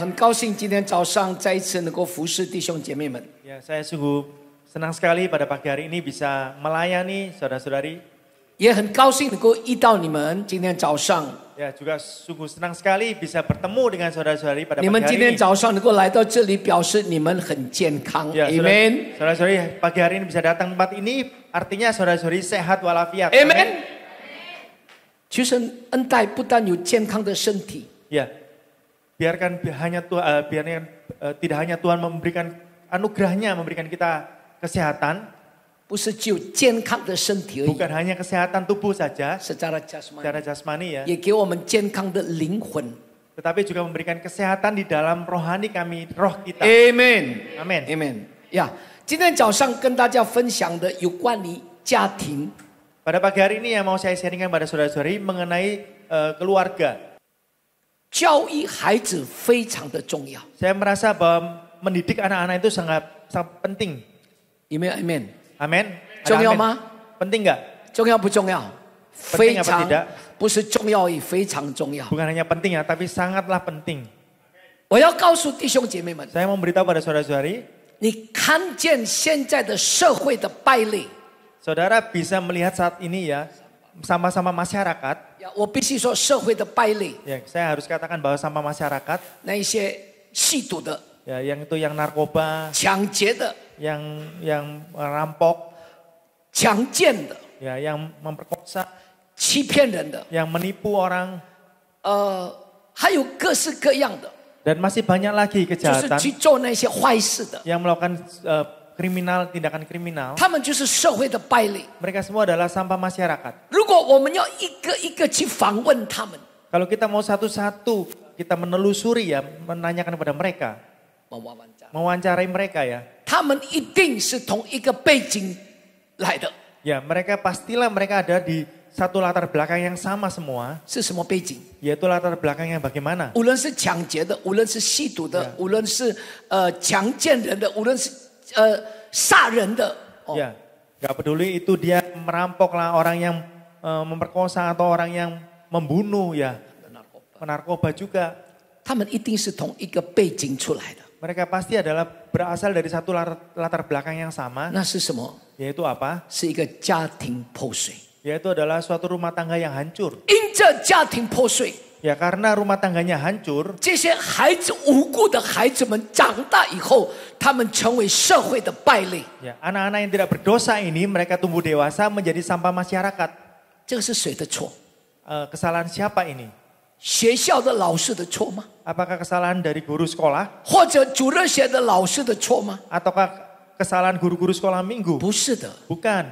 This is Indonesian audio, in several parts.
很高兴今天早上再一次能够服侍弟兄姐妹们。 Ya, saya sungguh senang sekali pada pagi hari ini bisa melayani saudara-saudari. 也很高兴能够遇到你们。今天早上， Ya, juga sungguh senang sekali bisa bertemu dengan saudara-saudari pada 你 pagi 们今 hari 天 ini. 早上能够来到这里，表示你们很健康。 Ya, Amen。 saudara-saudari pagi hari ini bisa datang tempat ini, artinya saudara-saudari sehat walafiat. Amen。求神恩待，不但有健康的身体， Ya, biarkan tidak hanya Tuhan memberikan anugerahnya, memberikan kita kesehatan, 不是只有健康的身体而已， bukan hanya kesehatan tubuh saja, secara jasmani， secara jasmani ya, 也给我们健康的灵魂。 tetapi juga memberikan kesehatan di dalam rohani kami, roh kita. Amen。 Amin. Amen。呀，今天早上跟大家分享的有关于家庭。 Pada pagi hari ini yang mau saya sharingkan pada saudara-saudari mengenai keluarga. 教育孩子非常的重要。 Saya merasa bahwa mendidik anak-anak itu sangat penting. 有没有 Amen？ Amin. 重要吗？ Penting nggak? 重要不重要？ Penting 非 apa 常 tidak？ 不是重要，也非常重要。 Bukan hanya penting ya, tapi sangatlah penting. 我要告诉弟兄姐妹们， Saya mau beritahu pada saudara-saudari, 你看见现在的社会的败类， saudara bisa melihat saat ini ya, sama-sama masyarakat. 我必须说社会的败类， Ya, saya harus katakan bahwa sama masyarakat, 那一些吸毒的、 ya, yang narkoba, 抢劫的、 yang merampok, 强奸的、 ya, yang memperkosa, 欺骗人的， yang menipu orang, 还有各式各样的， dan masih banyak lagi 就是 kejahatan 去做那些坏事的， yang melakukan tindakan kriminal. 他们就是社会的败类。 Mereka semua adalah sampah masyarakat. 如果我们要一个一个去访问他们， Kalau kita mau satu-satu kita menelusuri ya, menanyakan kepada mereka, mewawancarai mereka ya. 他们一定是同一个背景来的。 Ya, pastilah mereka ada di satu latar belakang yang sama semua. 是什么背景？ Yaitu latar belakang yang bagaimana? 无论是抢劫的，无论是吸毒的，无论是强奸人的，无论是杀人的， Ya, gak peduli itu dia merampok lah, orang yang memperkosa atau orang yang membunuh ya, narkoba juga. 他们一定是同一个背景出来的。 Mereka pasti adalah berasal dari satu latar belakang yang sama. 那是什么？ Yaitu apa? 是一个家庭破碎。 Yaitu adalah suatu rumah tangga yang hancur. 因着家庭破碎， Ya, karena rumah tangganya hancur, 这些孩子无辜的孩子们长大以后，他们成为社会的败类。 ya, anak-anak yang tidak berdosa ini mereka tumbuh dewasa menjadi sampah masyarakat. 这个是谁的错？ Kesalahan siapa ini? 学校的老师的错吗？ Apakah kesalahan dari guru sekolah? 或者主任学的老师的错吗？ Ataukah kesalahan guru-guru sekolah minggu? 不是的， Bukan.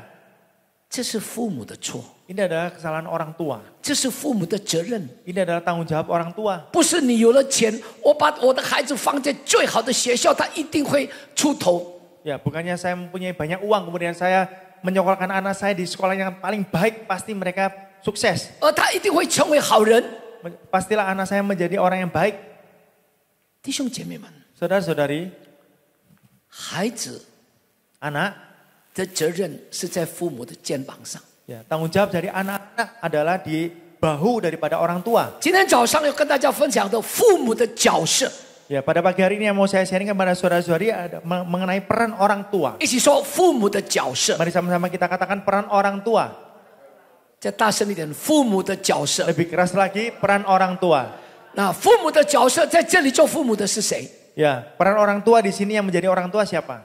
这是父母的错， Ini adalah kesalahan orang tua. 这是父母的责任。 Ini adalah tanggung jawab orang tua. 不是你有了钱，我把我的孩子放在最好的学校，他一定会出头。 Ya, bukannya saya mempunyai banyak uang, kemudian saya menyekolahkan anak saya di sekolah yang paling baik, pasti mereka sukses. 而他一定会成为好人。 Pastilah anak saya menjadi orang yang baik. 弟兄姐妹们， Saudara-saudari, 孩子 anak, 的责任是在父母的肩膀上。 ya, tanggung jawab dari anak-anak adalah di bahu daripada orang tua. 今天早上要跟大家分享的父母的角色， Ya, pada pagi hari ini yang mau saya sharingkan pada saudara-saudari mengenai peran orang tua. 一起说父母的角色。 Mari sama-sama kita katakan peran orang tua. 再大声一点，父母的角色。 Lebih keras lagi, peran orang tua. 那父母的角色在这里做父母的是谁？ Ya, peran orang tua di sini yang menjadi orang tua siapa?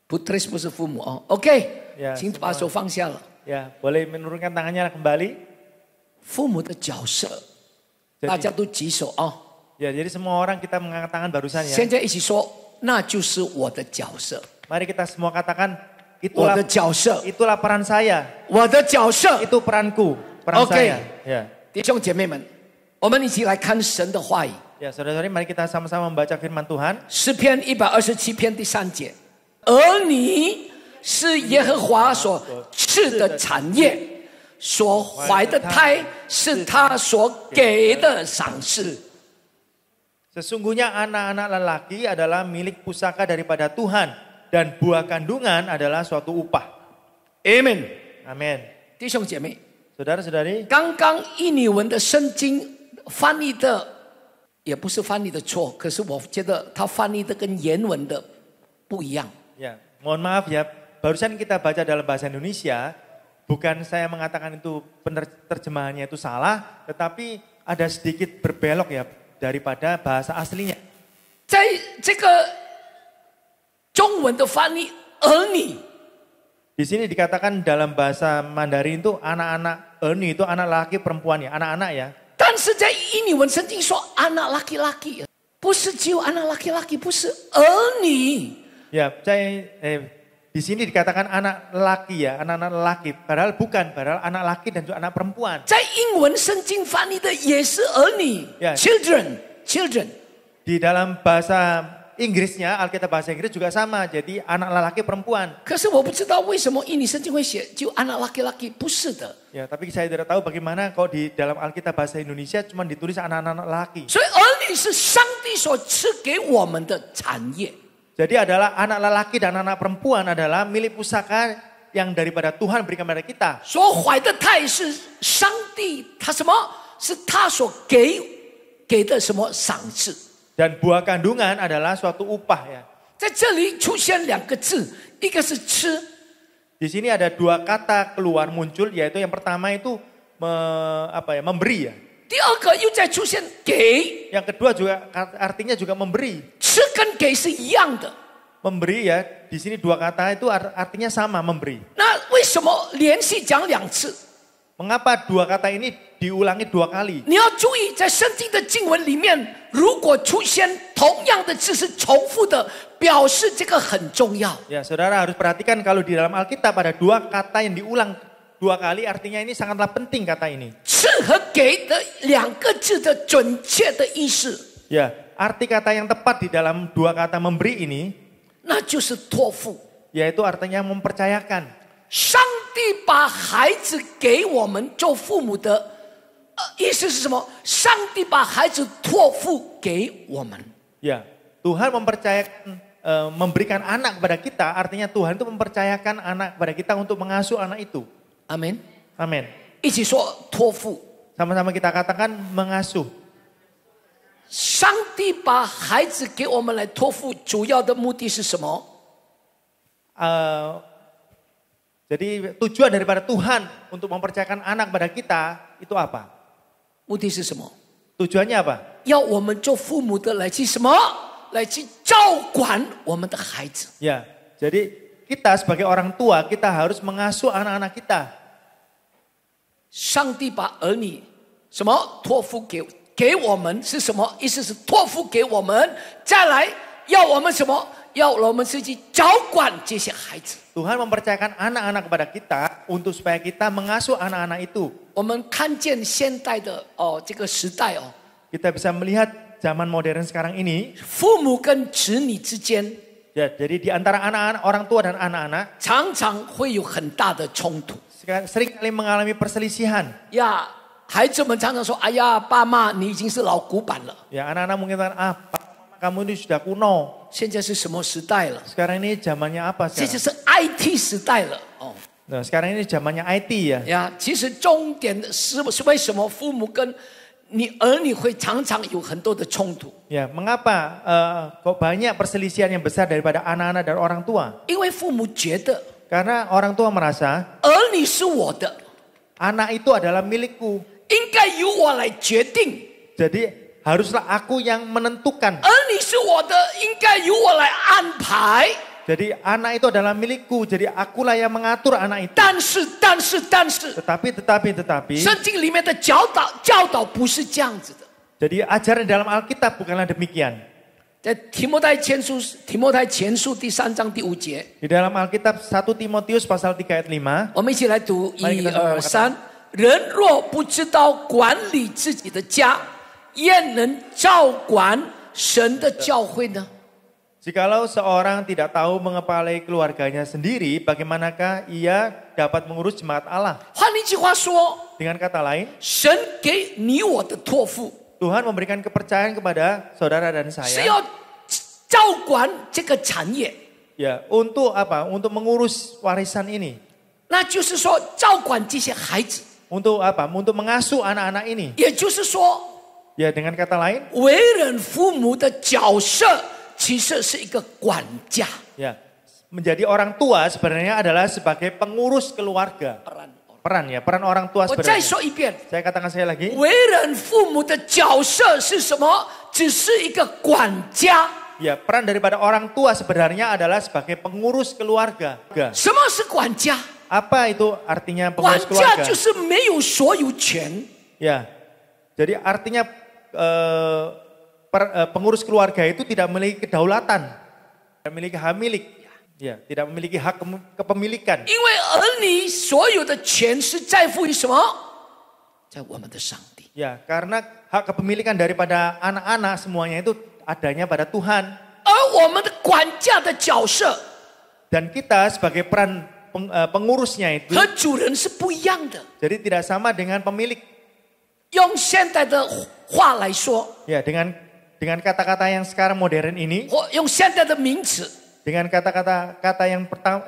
Putris不是父母哦。OK， Ya, 请把手放下了。 Ya, boleh menurunkan tangannya kembali. 父母的角色， Jadi- 大家都举手啊！ Ya, jadi semua orang kita mengangkat tangan barusan ya. 现在一起说，那就是我的角色， Mari kita semua katakan 我 itulah 的角色， itulah peran saya, 我的角色。 itu peranku, peran Oke. saya. Ya. 弟兄姐妹们，我们一起来看神的话语。 Ya, saudara-saudari, mari kita sama-sama membaca firman Tuhan. 诗篇127篇第3节，儿女是耶和华所赐的产业，所怀的胎是他所给的赏赐。 Sesungguhnya anak-anak lelaki adalah milik pusaka daripada Tuhan dan buah kandungan adalah suatu upah. Amen。 Amin. 弟兄姐妹， Saudara-saudari, 刚刚印尼文的圣经翻译的也不是翻译的错，可是我觉得他翻译的跟原文的不一样。 Ya, mohon maaf ya, barusan kita baca dalam bahasa Indonesia, bukan saya mengatakan itu terjemahannya itu salah, tetapi ada sedikit berbelok ya daripada bahasa aslinya. 在这个中文的翻译儿女， Di sini dikatakan dalam bahasa Mandarin itu anak-anak, erni itu anak laki perempuan ya, anak-anak ya. 但是在印尼文圣经说anak laki-laki， 不是只有anak laki-laki， 不是儿女。 Ya, di sini dikatakan anak laki ya, anak-anak laki, padahal bukan, padahal anak laki dan juga anak perempuan. 在英文圣经翻译的也是儿女 Yeah.，children。 Di dalam bahasa Inggrisnya, Alkitab bahasa Inggris juga sama, jadi anak laki perempuan. 可是我不知道为什么印尼圣经会写就anak laki-laki， 不是的。 Ya, tapi saya tidak tahu bagaimana kalau di dalam Alkitab bahasa Indonesia cuma ditulis anak-anak laki. 所以儿女是上帝所赐给我们的产业。 Jadi adalah anak lelaki dan anak perempuan adalah milik pusaka yang daripada Tuhan berikan kepada kita. 所怀的胎是上帝，他什么？是他所给的什么赏赐？ Dan buah kandungan adalah suatu upah ya. 在这里出现两个字，一个是吃， Di sini ada dua kata keluar muncul, yaitu yang pertama itu memberi ya. 第二个又再出现给， Yang kedua juga artinya juga memberi. 吃跟给是一样的。 Memberi ya, di sini dua kata itu artinya sama, memberi. 那为什么连续讲两次？ Mengapa dua kata ini diulangi dua kali? 你要注意，在圣经的经文里面，如果出现同样的字是重复的，表示这个很重要。 Ya, saudara harus perhatikan kalau di dalam Alkitab ada dua kata yang diulang dua kali, artinya ini sangatlah penting kata ini. 吃和给的两个字的准确的意思， Ya, arti kata yang tepat di dalam dua kata memberi ini, 那就是托付。 yaitu artinya mempercayakan. 上帝把孩子给我们做父母的，意思是什么？上帝把孩子托付给我们。 Ya, Tuhan mempercayakan, memberikan anak kepada kita, artinya Tuhan itu mempercayakan anak kepada kita untuk mengasuh anak itu. 阿门。 Amin. 一起说托付。 Sama-sama kita katakan mengasuh. 上帝把孩子给我们来托付，主要的目的是什么？ Jadi tujuan daripada Tuhan untuk mempercayakan anak kepada kita itu apa? 目的是什么？ Tujuannya apa? 要我们做父母的来去什么？来去照管我们的孩子。 Ya, jadi kita sebagai orang tua kita harus mengasuh anak-anak kita. 上帝把儿女什么托付给我们是什么？意思是托付给我们，再来要我们什么？要我们自己照管这些孩子。 Tuhan mempercayakan anak-anak kepada kita untuk supaya kita mengasuh anak-anak itu. 我们看见现代的这个时代Kita bisa melihat zaman modern sekarang ini. 父母跟子女之间 Ya, jadi di antara anak-anak, orang tua dan anak-anak 常常会有很大的冲突。 seringkali mengalami perselisihan. 呀，孩子们常常说：“哎呀，爸妈，你已经是老古板了。 Ya, anak-anak mungkin katakan, kamu ini sudah kuno. 现在是什么时代了？ Sekarang ini zamannya apa 这就 sekarang? 是 IT 时代了。” Nah, sekarang ini zamannya IT ya. 呀，其实重点的是为什么父母跟你儿女会常常有很多的冲突？ Ya, mengapa kok banyak perselisihan yang besar daripada anak-anak dan orang tua? 因为父母觉得 Karena orang tua merasa 儿女是我的， anak itu adalah milikku. 应该由我来决定。 Jadi haruslah aku yang menentukan. 儿女是我的，应该由我来安排。 Jadi anak itu adalah milikku. Jadi akulah yang mengatur anak itu. 但是， Tetapi 圣经里面的教导不是这样子的。 jadi ajaran dalam Alkitab bukanlah demikian. 在提摩太前书第3章第5节， Di dalam Alkitab 1 Timotius pasal 3 ayat 5. 我们一起来读Mari kita 1、2、sama-sama 3。人若不知道管理自己的家，焉能照管神的教会呢？ Jikalau seorang tidak tahu mengepalai keluarganya sendiri, bagaimanakah ia dapat mengurus jemaat Allah? 换一句话说， Dengan kata lain, 神给你我的托付 Tuhan memberikan kepercayaan kepada saudara dan 是 saya. 要照管这个产业， Ya, untuk apa? Untuk mengurus warisan ini. 那就是说照管这些孩子， Untuk apa? Untuk mengasuh anak-anak ini. 也就是说， Ya, dengan kata lain, 为人父母的角色其实是一个管家。 ya, menjadi orang tua sebenarnya adalah sebagai pengurus keluarga. Peran orang tua 我再 sebenarnya. 说一遍， Saya katakan sekali lagi, 为人父母的角色是什么？只是一个管家。 ya, peran daripada orang tua sebenarnya adalah sebagai pengurus keluarga. 什么是管家？ Apa itu artinya 管 pengurus 家 keluarga? 就是没有所有权， Ya, jadi artinya pengurus keluarga itu tidak memiliki kedaulatan, tidak memiliki hak milik, ya, tidak memiliki hak kepemilikan. 因为儿女所有的权是在乎于什么？在我们的上帝。 Ya, karena hak kepemilikan daripada anak-anak semuanya itu adanya pada Tuhan. 而我们的管家的角色 Dan kita sebagai peran pengurusnya itu, 和主人是不一样的。 jadi tidak sama dengan pemilik. 用现代的话来说， Ya, dengan kata-kata yang sekarang modern ini, 或用现代的名词， dengan kata-kata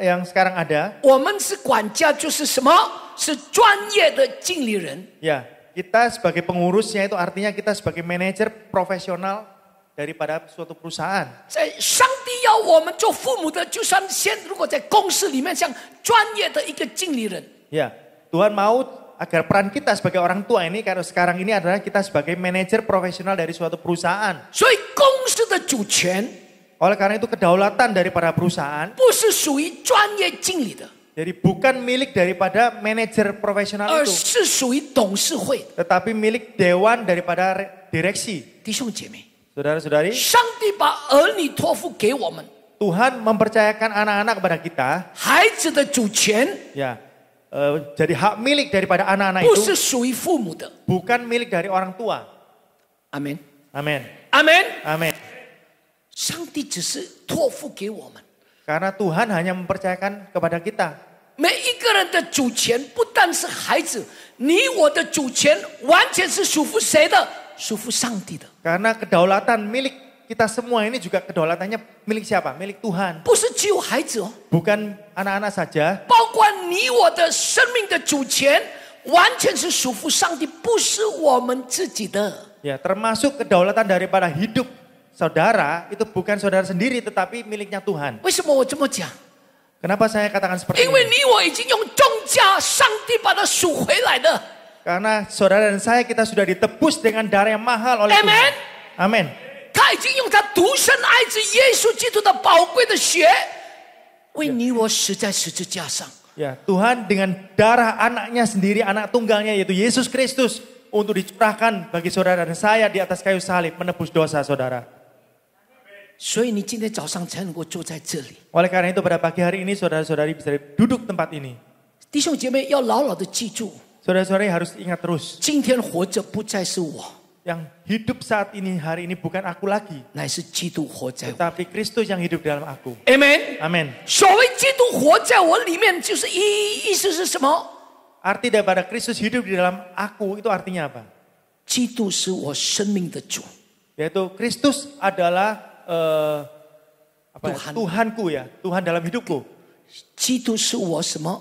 yang sekarang ada, 我们是管家，就是什么？是专业的经理人。 ya, kita sebagai pengurusnya itu artinya kita sebagai manajer profesional daripada suatu perusahaan. 在上帝要我们做父母的，就算如果在公司里面像专业的一个经理人， Ya, Tuhan mau agar peran kita sebagai orang tua ini karena sekarang ini adalah kita sebagai manajer profesional dari suatu perusahaan. 所以公司的主权 Oleh karena itu kedaulatan daripada perusahaan, 不是属于专业经理的， jadi bukan milik daripada manajer profesional 而 itu, 是属于董事会的。 tetapi milik dewan daripada direksi. 弟兄姐妹， Saudara-saudari, 上帝把儿女托付给我们， Tuhan mempercayakan anak-anak kepada kita, 孩子的主权 ya, jadi hak milik daripada anak-anak 不 itu 是属于父母的。 bukan milik dari orang tua. 阿门， Amin. 阿门。 Amin. 上帝只是托付给我们， Karena Tuhan hanya mempercayakan kepada kita. 每一个人的主权不但是孩子，你我的主权完全是属乎谁的？属乎上帝的， Karena kedaulatan milik kita semua ini juga kedaulatannya milik siapa? Milik Tuhan. 不是只有孩子哦， Bukan anak-anak saja, 包括你我的生命的主权，完全是属乎上帝，不是我们自己的。 ya, termasuk kedaulatan daripada hidup saudara itu bukan saudara sendiri tetapi miliknya Tuhan. 为什么我这么讲？ Kenapa saya katakan seperti 因为 ini? 你我已经用重价，上帝把它赎回来的。 Karena saudara dan saya kita sudah ditebus dengan darah yang mahal oleh Amen. Tuhan. Amin. 他已经用他独生爱子耶稣基督的宝贵的血，为你我死在十字架上。 Ya, Tuhan dengan darah anaknya sendiri, anak tunggalnya yaitu Yesus Kristus untuk dicurahkan bagi saudara dan saya di atas kayu salib menebus dosa saudara. 所以你今天早上才能够坐在这里。 Oleh karena itu pada pagi hari ini saudara-saudari bisa duduk tempat ini. 弟兄姐妹要牢牢的记住， Saudara-saudari harus ingat terus, 今天活着不再是我， yang hidup saat ini hari ini bukan aku lagi, 乃是基督活在我。 tetapi Kristus yang hidup dalam aku. Amen。 Amin. 所谓基督活在我里面，就是意思是什么？ Arti daripada Kristus hidup di dalam aku itu artinya apa? 基督是我生命的主， Yaitu Kristus adalah apa ya? Tuhan. Tuhanku ya, Tuhan dalam hidupku. 基督是我什么？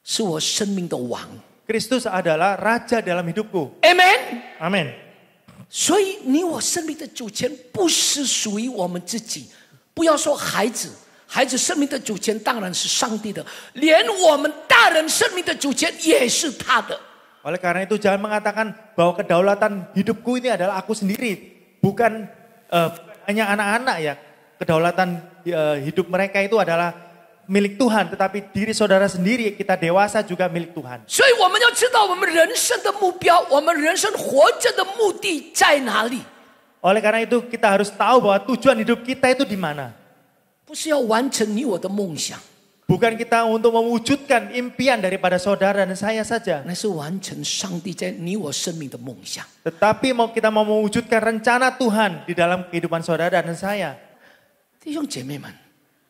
是我生命的王。 Kristus adalah Raja dalam hidupku. Amen。 Amin. 所以你我生命的主权不是属于我们自己，不要说孩子，孩子生命的主权当然是上帝的，连我们大人生命的主权也是他的。 Oleh karena itu jangan mengatakan bahwa kedaulatan hidupku ini adalah aku sendiri. Bukan hanya anak-anak ya. Kedaulatan hidup mereka itu adalah milik Tuhan. Tetapi diri saudara sendiri, kita dewasa juga milik Tuhan. 所以我们要知道我们人生的目标，我们人生活着的目的在哪里？ Oleh karena itu kita harus tahu bahwa tujuan hidup kita itu di mana. 不是要完成你我的梦想， Bukan kita untuk mewujudkan impian daripada saudara dan saya saja. 那是完成上帝在你我生命的梦想。 Tetapi kita mau mewujudkan rencana Tuhan di dalam kehidupan saudara dan saya. 弟兄姐妹们，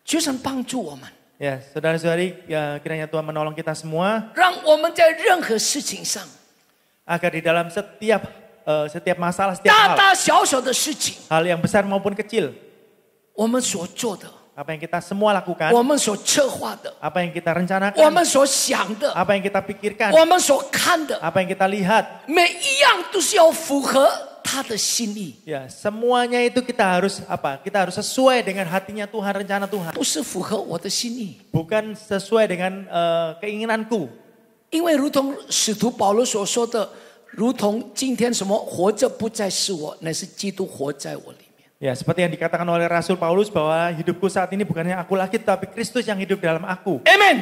求神帮助我们， Ya, saudara-saudari, ya, kiranya Tuhan menolong kita semua 让我们在任何事情上， agar di dalam setiap masalah, setiap 大 hal, 大小小的事情， hal yang besar maupun kecil, 我们所做的， apa yang kita semua lakukan, 我们所策划的， apa yang kita rencanakan, 我们所想的， apa yang kita pikirkan, 我们所看的， apa yang kita lihat, 每一样都是要符合他的心意， ya semuanya itu kita harus apa? Kita harus sesuai dengan hatinya Tuhan, rencana Tuhan, 不是符合我的心意。 bukan sesuai dengan keinginanku. 因为如同使徒保罗所说的，如同今天什么活着不再是我，乃是基督活在我里面。 Ya, seperti yang dikatakan oleh Rasul Paulus bahwa hidupku saat ini bukan hanya aku lagi, tapi Kristus yang hidup dalam aku. Amen。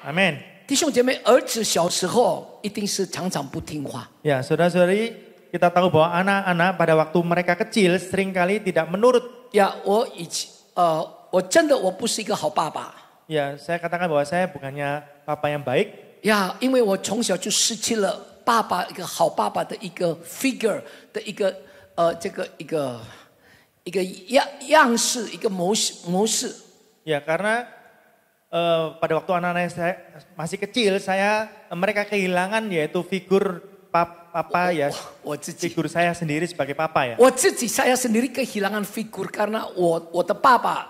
Amin. 弟兄姐妹，儿子小时候一定是常常不听话。 Ya, saudara-saudari, kita tahu bahwa anak-anak pada waktu mereka kecil seringkali tidak menurut. 呀，我真的我不是一个好爸爸。 Ya, saya katakan bahwa saya bukannya papa yang baik. 呀，因为我从小就失去了爸爸一个好爸爸的一个 figure 的一个样式，一个模式。 Ya, karena pada waktu anak-anak saya masih kecil, mereka kehilangan yaitu figur papa ya, 我自己 figur saya sendiri sebagai papa ya. 我自己saya sendiri kehilangan figur karena我的爸爸，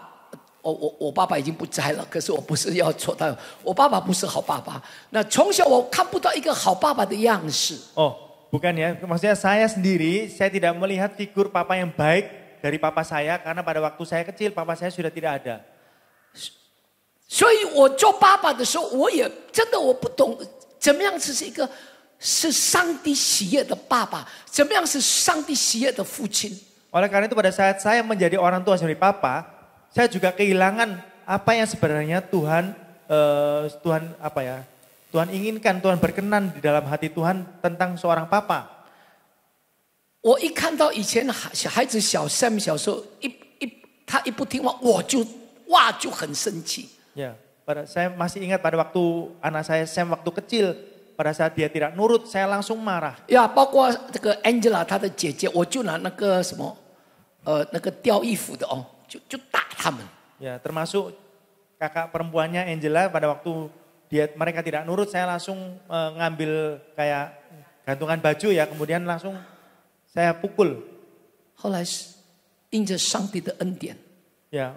我爸爸已经不在了，可是我不是要说他，我爸爸不是好爸爸。那从小我看不到一个好爸爸的样式。 Oh, bukan ya, maksudnya saya sendiri, saya tidak melihat figur papa yang baik dari papa saya karena pada waktu saya kecil papa saya sudah tidak ada. 所以我做爸爸的时候，我也真的我不懂怎么样是上帝喜悦的爸爸，怎么样是上帝喜悦的父亲。 Oleh karena itu pada saat saya menjadi orang tua sebagai papa, saya juga kehilangan apa yang sebenarnya Tuhan inginkan, Tuhan berkenan di dalam hati Tuhan tentang seorang papa. 我一看到以前孩子小 Sam 小时候他一不听话，我就很生气。 Ya, saya masih ingat pada waktu anak saya Sam waktu kecil, pada saat dia tidak nurut, saya langsung marah. 呀，包括这个 Angela 她的姐姐，我就拿那个什么那个吊衣服的就打他们。 Ya, termasuk kakak perempuannya Angela pada waktu mereka tidak nurut, saya langsung ngambil kayak gantungan baju ya, kemudian langsung saya pukul. 后来因着上帝的恩典， Ya,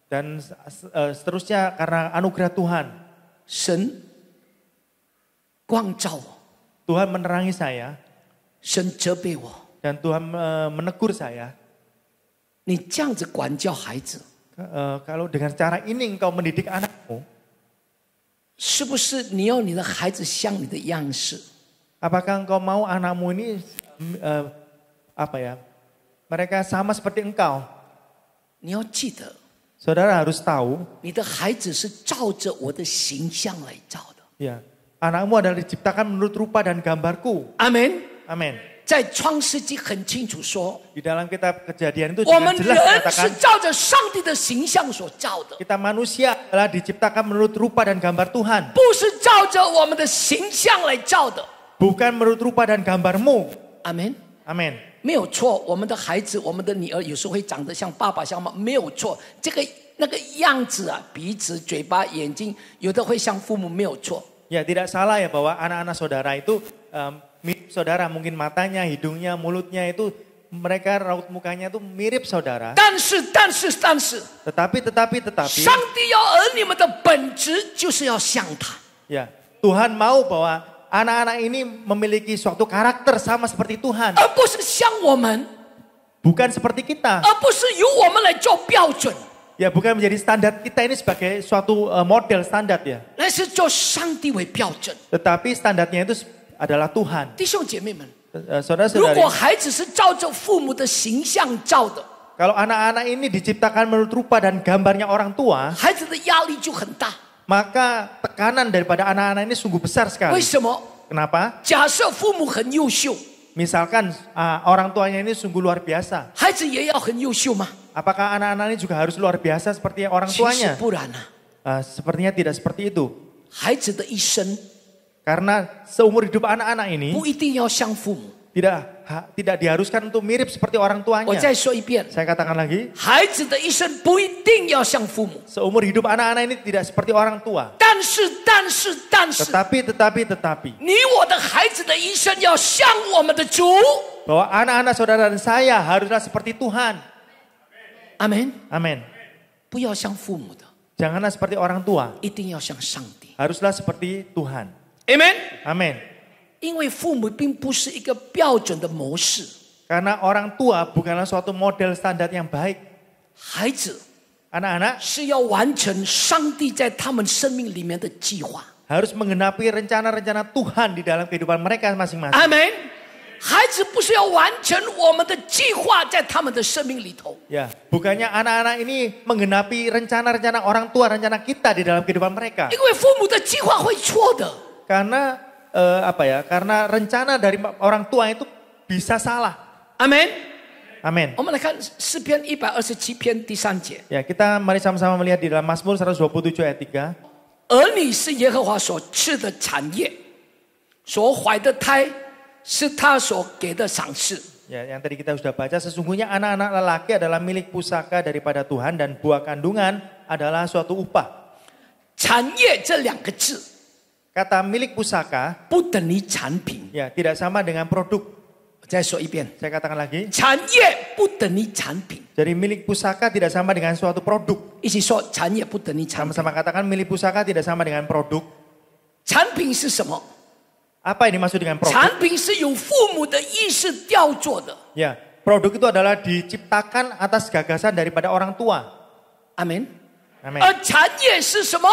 dan seterusnya karena anugerah Tuhan. 神光照我， Tuhan menerangi saya 神责备我。 dan Tuhan menegur saya. 你这样子管教孩子， Kalau dengan cara ini engkau mendidik anakmu, 是不是你要你的孩子像你的样式？ apakah engkau mau anakmu ini mereka sama seperti engkau? 你要记得， Saudara harus tahu, 你的孩子是照着我的形象来造的。 ya, anakmu adalah diciptakan menurut rupa dan gambarku. 阿门。 Amin. 在创世纪很清楚说， Di dalam kitab Kejadian itu 我 dengan 们 jelas 人是 dikatakan 照着上帝的形象所造的， kita manusia adalah diciptakan menurut rupa dan gambar Tuhan, 不是照着我们的形象来造的。 bukan menurut rupa dan gambarmu. 阿门。 Amin. 没有错，我们的孩子、我们的女儿有时候会长得像爸爸、像妈，没有错。这个那个样子啊，鼻子、嘴巴、眼睛，有的会像父母，没有错。 Ya, tidak salah ya bahwa anak-anak saudara itu mirip saudara, mungkin matanya, hidungnya, mulutnya itu mereka raut mukanya itu mirip saudara. 但是， Tetapi 上帝要儿女们的本质就是要像他。 ya, Tuhan mau bahwa anak-anak ini memiliki suatu karakter sama seperti Tuhan, 而不是像我们， bukan seperti kita. 而不是由我们来做标准， Ya, bukan menjadi standar kita ini sebagai suatu model standar ya. 乃是做上帝为标准。 Tetapi standarnya itu adalah Tuhan. 弟兄姐妹们，如 Saudara-saudari, 果孩子是照着父母的形象造的， kalau anak-anak ini diciptakan menurut rupa dan gambarnya orang tua, 孩子的压力就很大。 maka tekanan daripada anak-anak ini sungguh besar 为 sekali. 什么？ Kenapa? 假设父母很优秀， Misalkan orang tuanya ini sungguh luar biasa. 孩子也要很优秀吗？ Apakah anak-anak ini juga harus luar biasa seperti orang 其实 tuanya? 不然啊， Sepertinya tidak seperti itu. 孩子的一生 Karena seumur hidup anak-anak ini 不一定要像父母。 tidak diharuskan untuk mirip seperti orang 我 tuanya. 再说一遍， Saya katakan lagi, 孩子的一生不一定要像父母， seumur hidup anak-anak ini tidak seperti orang tua. 但是， Tetapi, 你我的孩子的一生要像我们的主。 bahwa anak-anak saudara dan saya haruslah seperti Tuhan. 阿门。 Amin. 不要像父母的， Janganlah seperti orang tua, 一定要像上帝。 haruslah seperti Tuhan. Amen。 Amin. 因为父母并不是一个标准的模式， Karena orang tua bukanlah suatu model standar yang baik. 孩子 Anak-anak 是要完成上帝在他们生命里面的计划。 harus menggenapi rencana-rencana Tuhan di dalam kehidupan mereka masing-masing. 阿门。孩子不是要完成我们的计划在他们的生命里头， Ya, bukannya anak-anak ini menggenapi rencana-rencana orang tua, rencana kita di dalam kehidupan mereka. 因为父母的计划会错的。 Karena Karena rencana dari orang tua itu bisa salah. 阿门。 Amin. 我们来看诗篇127篇第3节。 Ya, kita mari sama-sama melihat di dalam Mazmur 127 ayat 3. 儿女是耶和华所赐的产业，所怀的胎是他所给的赏赐。 Ya, yang tadi kita sudah baca, sesungguhnya anak-anak lelaki adalah milik pusaka daripada Tuhan dan buah kandungan adalah suatu upah. 产业这2个字 Kata milik pusaka 不等于产品。 ya tidak sama dengan produk. 我再说一遍， Saya katakan lagi, 产业不等于产品。 jadi milik pusaka tidak sama dengan suatu produk. 一起说，产业不等于产品。 Sama-sama katakan milik pusaka tidak sama dengan produk. 产品是什么？ Apa yang dimaksud dengan produk? 产品是有父母的意识雕做的。 Ya, produk itu adalah diciptakan atas gagasan daripada orang tua. 阿门。 Amin. 而产业是什么？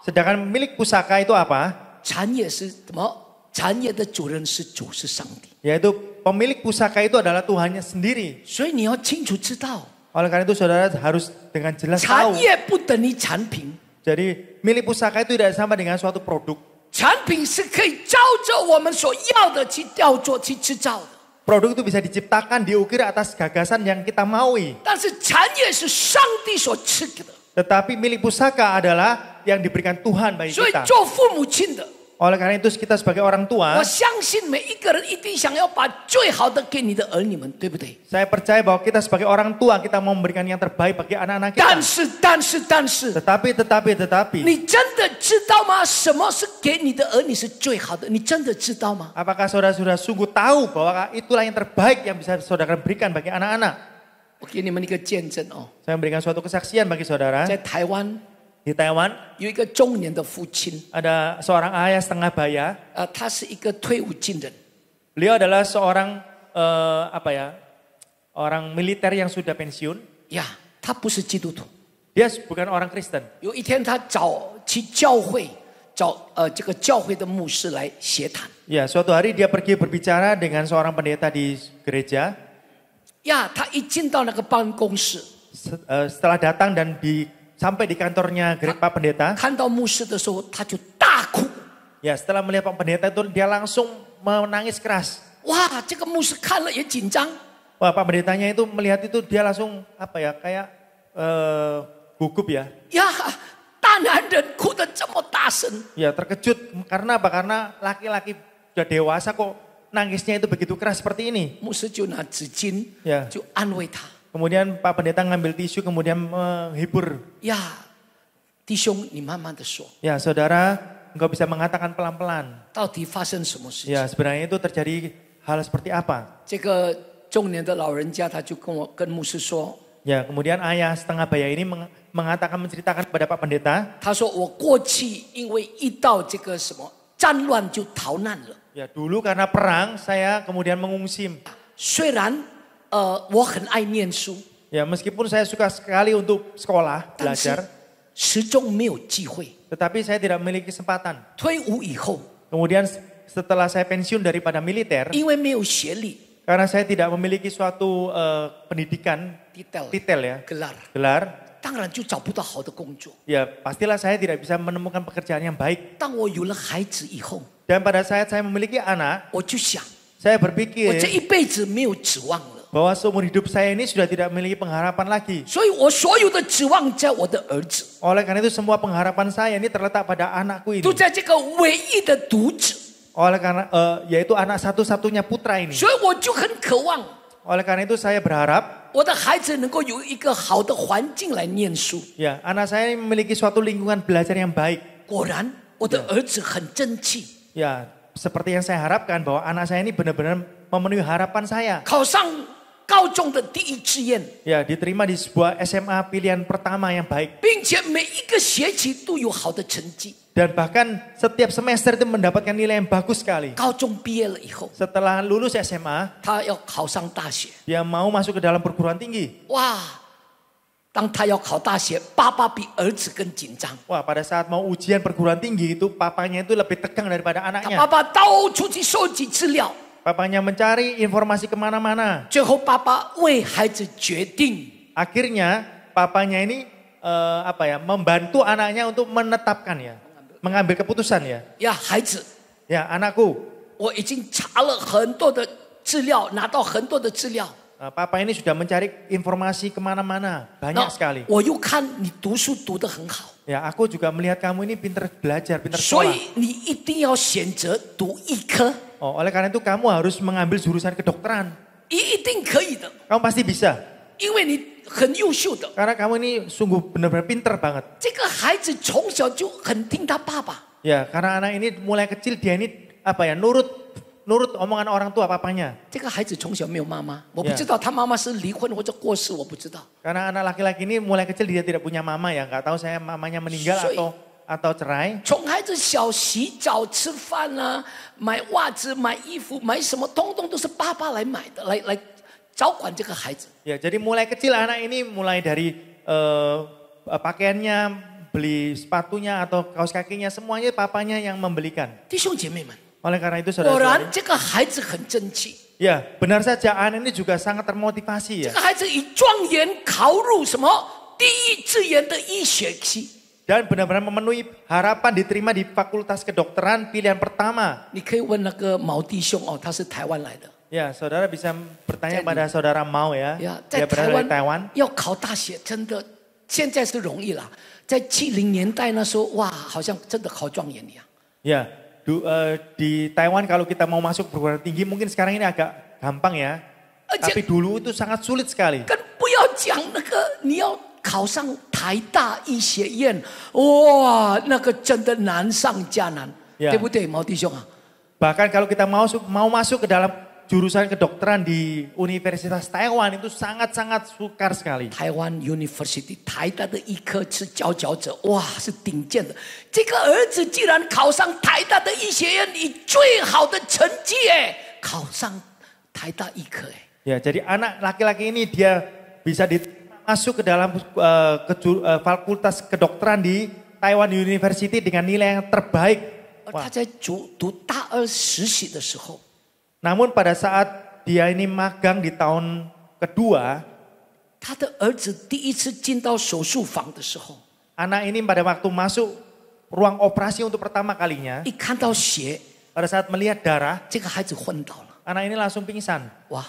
Sedangkan milik pusaka itu apa? 产业是什么？产业的主人是主，是上帝。 Yaitu pemilik pusaka itu adalah Tuhannya sendiri. 所以你要清楚知道， Oleh karena itu saudara harus dengan jelas 产 tahu. 业不等于产品， Jadi milik pusaka itu tidak sama dengan suatu produk. 产品是可以照着我们所要的去雕做、去制造的。 Produk itu bisa diciptakan, diukir atas gagasan yang kita maui. 但是产业是上帝所赐给的， Tetapi milik pusaka adalah yang diberikan Tuhan bagi 所以 kita. 做父母亲的， Oleh karena itu kita sebagai orang 我 tua, 相信每一个人一定想要把最好的给你的儿女们，对不对？ saya percaya bahwa kita sebagai orang tua kita mau memberikan yang terbaik bagi anak-anak 但 kita. 是，但是， Tetapi, 你真的知道吗？什么是给你的儿女是最好的？你真的知道吗？ apakah saudara sungguh tahu bahwa itulah yang terbaik yang bisa saudara berikan bagi anak-anak? 我给你们一个见证哦， Saya memberikan suatu kesaksian bagi saudara. 在台湾 Di Taiwan 有一个中年的父亲， ada seorang ayah setengah baya. 他是一个退伍军人， Beliau adalah seorang orang militer yang sudah pensiun. 呀，他不是基督徒。 Dia bukan orang Kristen. 有一天，他去教会找这个教会的牧师来协谈。 Ya, suatu hari dia pergi berbicara dengan seorang pendeta di gereja. 呀，他一进到那个办公室， Setelah datang dan sampai di kantornya Pak Pendeta. 看到牧师的时候，他就大哭。 Ya, setelah melihat Pak Pendeta itu dia langsung menangis keras. 哇，这个牧师看了也紧张。 Wah, Pak Pendetanya itu melihat itu dia langsung kayak gugup ya. 呀，大男人哭得这么大声， Ya, terkejut karena apa? Karena laki-laki sudah dewasa kok nangisnya itu begitu keras seperti ini. 牧师就拿纸巾， Ya. 就安慰他。 Kemudian Pak Pendeta ngambil tisu kemudian menghibur. 呀，弟兄，你慢慢的说， Ya, saudara, engkau bisa mengatakan pelan-pelan. 到底发生什么事情？ Ya, sebenarnya itu terjadi hal seperti apa? 这个中年的老人家他就跟牧师说， Ya, kemudian ayah setengah baya ini menceritakan kepada Pak Pendeta. 他说我过去因为遇到这个什么战乱就逃难了。 Ya, dulu karena perang saya kemudian mengungsi. 虽然我很爱念书， Ya, meskipun saya suka sekali untuk sekolah, 但是 belajar, 始终没有机会。 tetapi saya tidak memiliki kesempatan. 退伍以后， Kemudian setelah saya pensiun daripada militer, 因为没有学历 karena saya tidak memiliki suatu pendidikan ，titel ya, gelar， gelar, 当然就找不到好的工作。 ya pastilah saya tidak bisa menemukan pekerjaan yang baik. 当我有了孩子以后， Dan pada saat saya memiliki anak, 我就想， saya 我 berpikir 这一辈子没有指望了， bahwa seumur hidup saya ini sudah tidak memiliki pengharapan lagi. 所以我所有的指望在我的儿子， Oleh karena itu semua pengharapan saya ini terletak pada anakku ini. 都在这个唯一的独子， Oleh karena yaitu anak satu-satunya putra ini. 所以我就很渴望 Oleh karena itu saya berharap 我的孩子能够有一个好的环境来念书。 ya anak saya ini memiliki suatu lingkungan belajar yang baik. 果然，我的儿子很争气， Ya, seperti yang saya harapkan bahwa anak saya ini benar-benar memenuhi harapan saya. 考上高中的第一志愿， Ya, diterima di sebuah SMA pilihan pertama yang baik. 并且每一个学期都有好的成绩。 Dan bahkan setiap semester itu mendapatkan nilai yang bagus sekali. 高中毕业了以后， Setelah lulus SMA, 他要考上大学。 dia mau masuk ke dalam perguruan tinggi. 哇！当他要考大学，爸爸比儿子更紧张。 Wah, pada saat mau ujian perguruan tinggi itu papanya itu lebih tegang daripada 他 anaknya. 爸爸到处去收集资料， Papanya mencari informasi kemana-mana. 最后爸爸为孩子决定， Akhirnya papanya ini membantu anaknya untuk menetapkan ya, mengambil keputusan ya. 呀，孩子， Ya, anakku, 我已经查了很多的资料，拿到很多的资料。 papa ini sudah mencari informasi kemana-mana, banyak sekali. 我又看你读书读得很好， Ya, aku juga melihat kamu ini pinter belajar, pinter 所 sekolah. 以你一定要选择读医科， Oh, oleh karena itu kamu harus mengambil jurusan kedokteran. 一定可以的， Kamu pasti bisa. 因为你很优秀的。 Karena kamu ini sungguh benar-benar pinter banget. 这个孩子从小就很听他爸爸， Ya, karena anak ini mulai kecil dia ini nurut omongan orang tua papanya. 这个孩子从小没有妈妈，我不知道他妈妈是离婚或者过世，我不知道。 Karena anak laki-laki ini mulai kecil dia tidak punya mama ya, nggak tahu saya mamanya meninggal atau cerai. 从孩子小洗澡、吃饭啊，买袜子、买衣服、买什么，通通都是爸爸来买的，来照管这个孩子。 Ya, jadi mulai kecil anak ini mulai dari pakaiannya, beli sepatunya atau kaos kakinya semuanya papanya yang membelikan. 弟兄姐妹们， Oleh karena itu 果然 saudara, 这个孩子很争气， ya benar saja anak ini juga sangat termotivasi 这 ya. 个孩子以状元考入什么第一志愿的医学系。 Dan benar-benar memenuhi harapan diterima di Fakultas Kedokteran pilihan pertama. 你可以问那个毛弟兄哦，他是台湾来的。 Ya, saudara bisa bertanya pada saudara Mau ya. 呀，在 Dia 台 berada di 湾 Taiwan. 要考大学，真的现在是容易了。在70年代那时候，哇，好像真的考状元一样。 Ya, di Taiwan kalau kita mau masuk perguruan tinggi mungkin sekarang ini agak gampang ya. Tapi dulu itu sangat sulit sekali. 更不要讲那个你要考上台大医学院，哇，那个真的难上加难， 呀 对不对，毛弟兄啊？ Bahkan kalau kita mau masuk ke dalam jurusan kedokteran di Universitas Taiwan itu sangat-sangat sukar sekali. 台湾 University 台大的医科是佼佼者，哇，是顶尖的。这个儿子既然考上台大的医学院，以最好的成绩哎，考上台大医科哎。 Ya, jadi anak laki-laki ini dia bisa masuk ke dalam Fakultas Kedokteran di Taiwan University dengan nilai yang terbaik. 而他在读大二实习的时候， Namun pada saat dia ini magang di tahun kedua, 他的儿子第一次进到手术房的时候， anak ini pada waktu masuk ruang operasi untuk pertama kalinya, 一看到血， pada saat melihat darah, 这个孩子昏倒了。 anak ini langsung pingsan. 哇，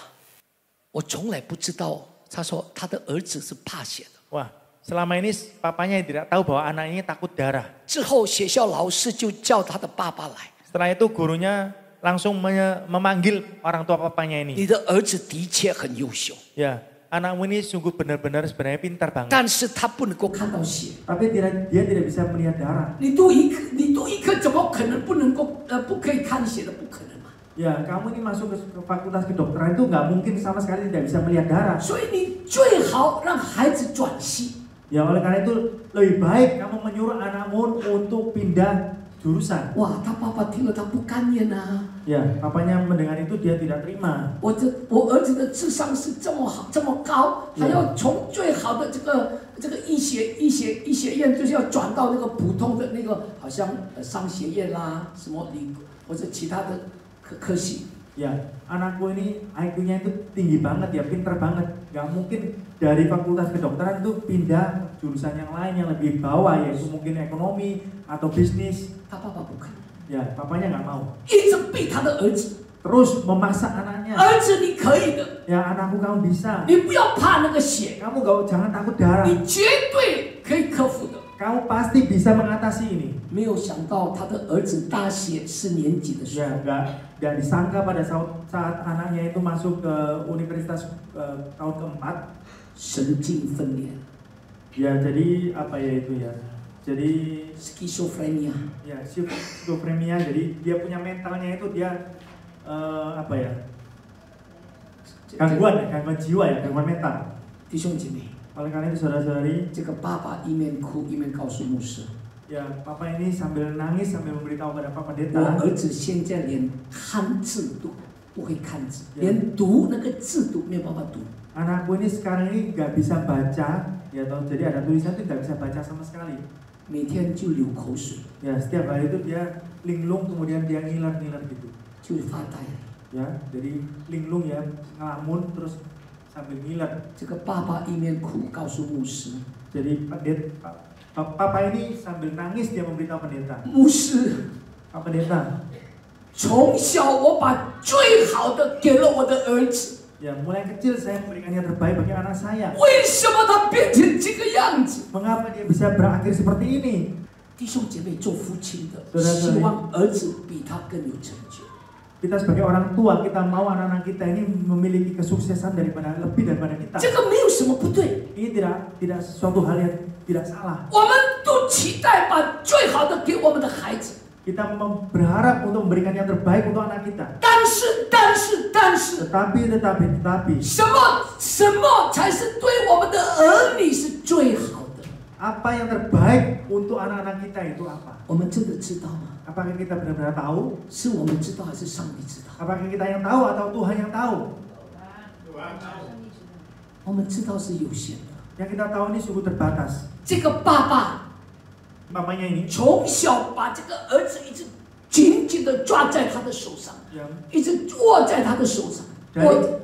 我从来不知道，他说他的儿子是怕血的。 Wah, selama ini papanya tidak tahu bahwa anak ini takut darah. 之后学校老师就叫他的爸爸来， Setelah itu gurunya langsung memanggil orang tua papanya 你 ini. 的儿子的确很优秀， Ya, anakmu ini sungguh benar-benar sebenarnya pintar banget. 但是他不能够看到血。 Tapi dia tidak bisa melihat darah. 你读医科怎么可能不能够不可以看血的？不可能嘛。 Ya, kamu ini masuk ke Fakultas Kedokteran itu nggak mungkin sama sekali tidak bisa melihat darah. 所以你最好让孩子转系。 Ya, oleh karena itu lebih baik kamu menyuruh anakmu untuk pindah jurusan. 哇，他爸爸听了他不甘愿啊！ Ya, papanya mendengar itu dia tidak terima. 我儿子的智商是这么好这么高，还要从最好的这个医学院，就是要转到那个普通的那个，好像商学院啦，什么或者其他的科系。 Ya, anakku ini IQ-nya itu tinggi banget ya, pintar banget. Gak mungkin dari Fakultas Kedokteran itu pindah jurusan yang lain yang lebih bawah, yaitu mungkin ekonomi atau bisnis. 他爸爸不肯， Ya, papanya nggak mau. 一直逼他的儿子。 Terus memaksa anaknya. 儿子，你可以的， Ya, anakku kamu bisa. 你不要怕那个血， Kamu jangan takut darah. 你绝对可以克服的。 Kamu pasti bisa mengatasi ini. 没有想到他的儿子大学4年级的时 Ya, 候， nggak disangka pada saat anaknya itu masuk ke universitas tahun keempat. 神经分裂 Ya, jadi apa ya itu ya? Jadi ，schizophrenia， ya schizophrenia. Jadi dia punya mentalnya itu dia apa ya? gangguan jiwa ya, gangguan mental. 弟兄姐妹， Oleh karena itu saudara-saudari, 这个爸爸一面哭一面告诉牧师， ya papa ini sambil nangis sambil memberitahu pada Pak 我 Pendeta, 儿子现在连看字都不会看字，连读那个字都没有办法读。 anakku ini sekarang ini nggak bisa baca, ya toh, jadi ada tulisan itu nggak bisa baca sama sekali. 每天就流口水， Ya setiap hari itu dia linglung kemudian dia ngiler-ngiler gitu. 就是发呆。 Ya, jadi linglung ya, ngelamun terus sambil ngiler. 这个爸爸一面哭告诉牧师， Jadi papa ini sambil nangis dia memberitahu pendeta. 牧师， Pak Pendeta, 从小我把最好的给了我的儿子， ya mulai kecil saya memberikan yang terbaik bagi anak saya. 为什么他变成这个样子？ Mengapa dia bisa berakhir seperti ini? 弟兄姐妹，做父亲的 Saudara-saudari. 希望儿子比他更有成就。 Kita sebagai orang tua, kita mau anak-anak kita ini memiliki kesuksesan daripada lebih daripada kita. 这个没有什么不对， Ini tidak sesuatu hal yang tidak salah. 我们都期待把最好的给我们的孩子。 Kita berharap untuk memberikan yang terbaik untuk anak kita. 但是， Tetapi 什么才是对我们的儿女是最好的？ apa yang terbaik untuk anak-anak kita itu apa? 我们真的知道吗？ Apakah kita benar-benar tahu? 是我们知道还是上帝知道？ Apakah kita yang tahu atau Tuhan yang tahu? 我们知道是有限的。 Yang kita tahu ini sungguh terbatas. 这个爸爸 Mamanya ini 从小把这个儿子一直紧紧的抓在他的手上， yang 一直握在他的手上，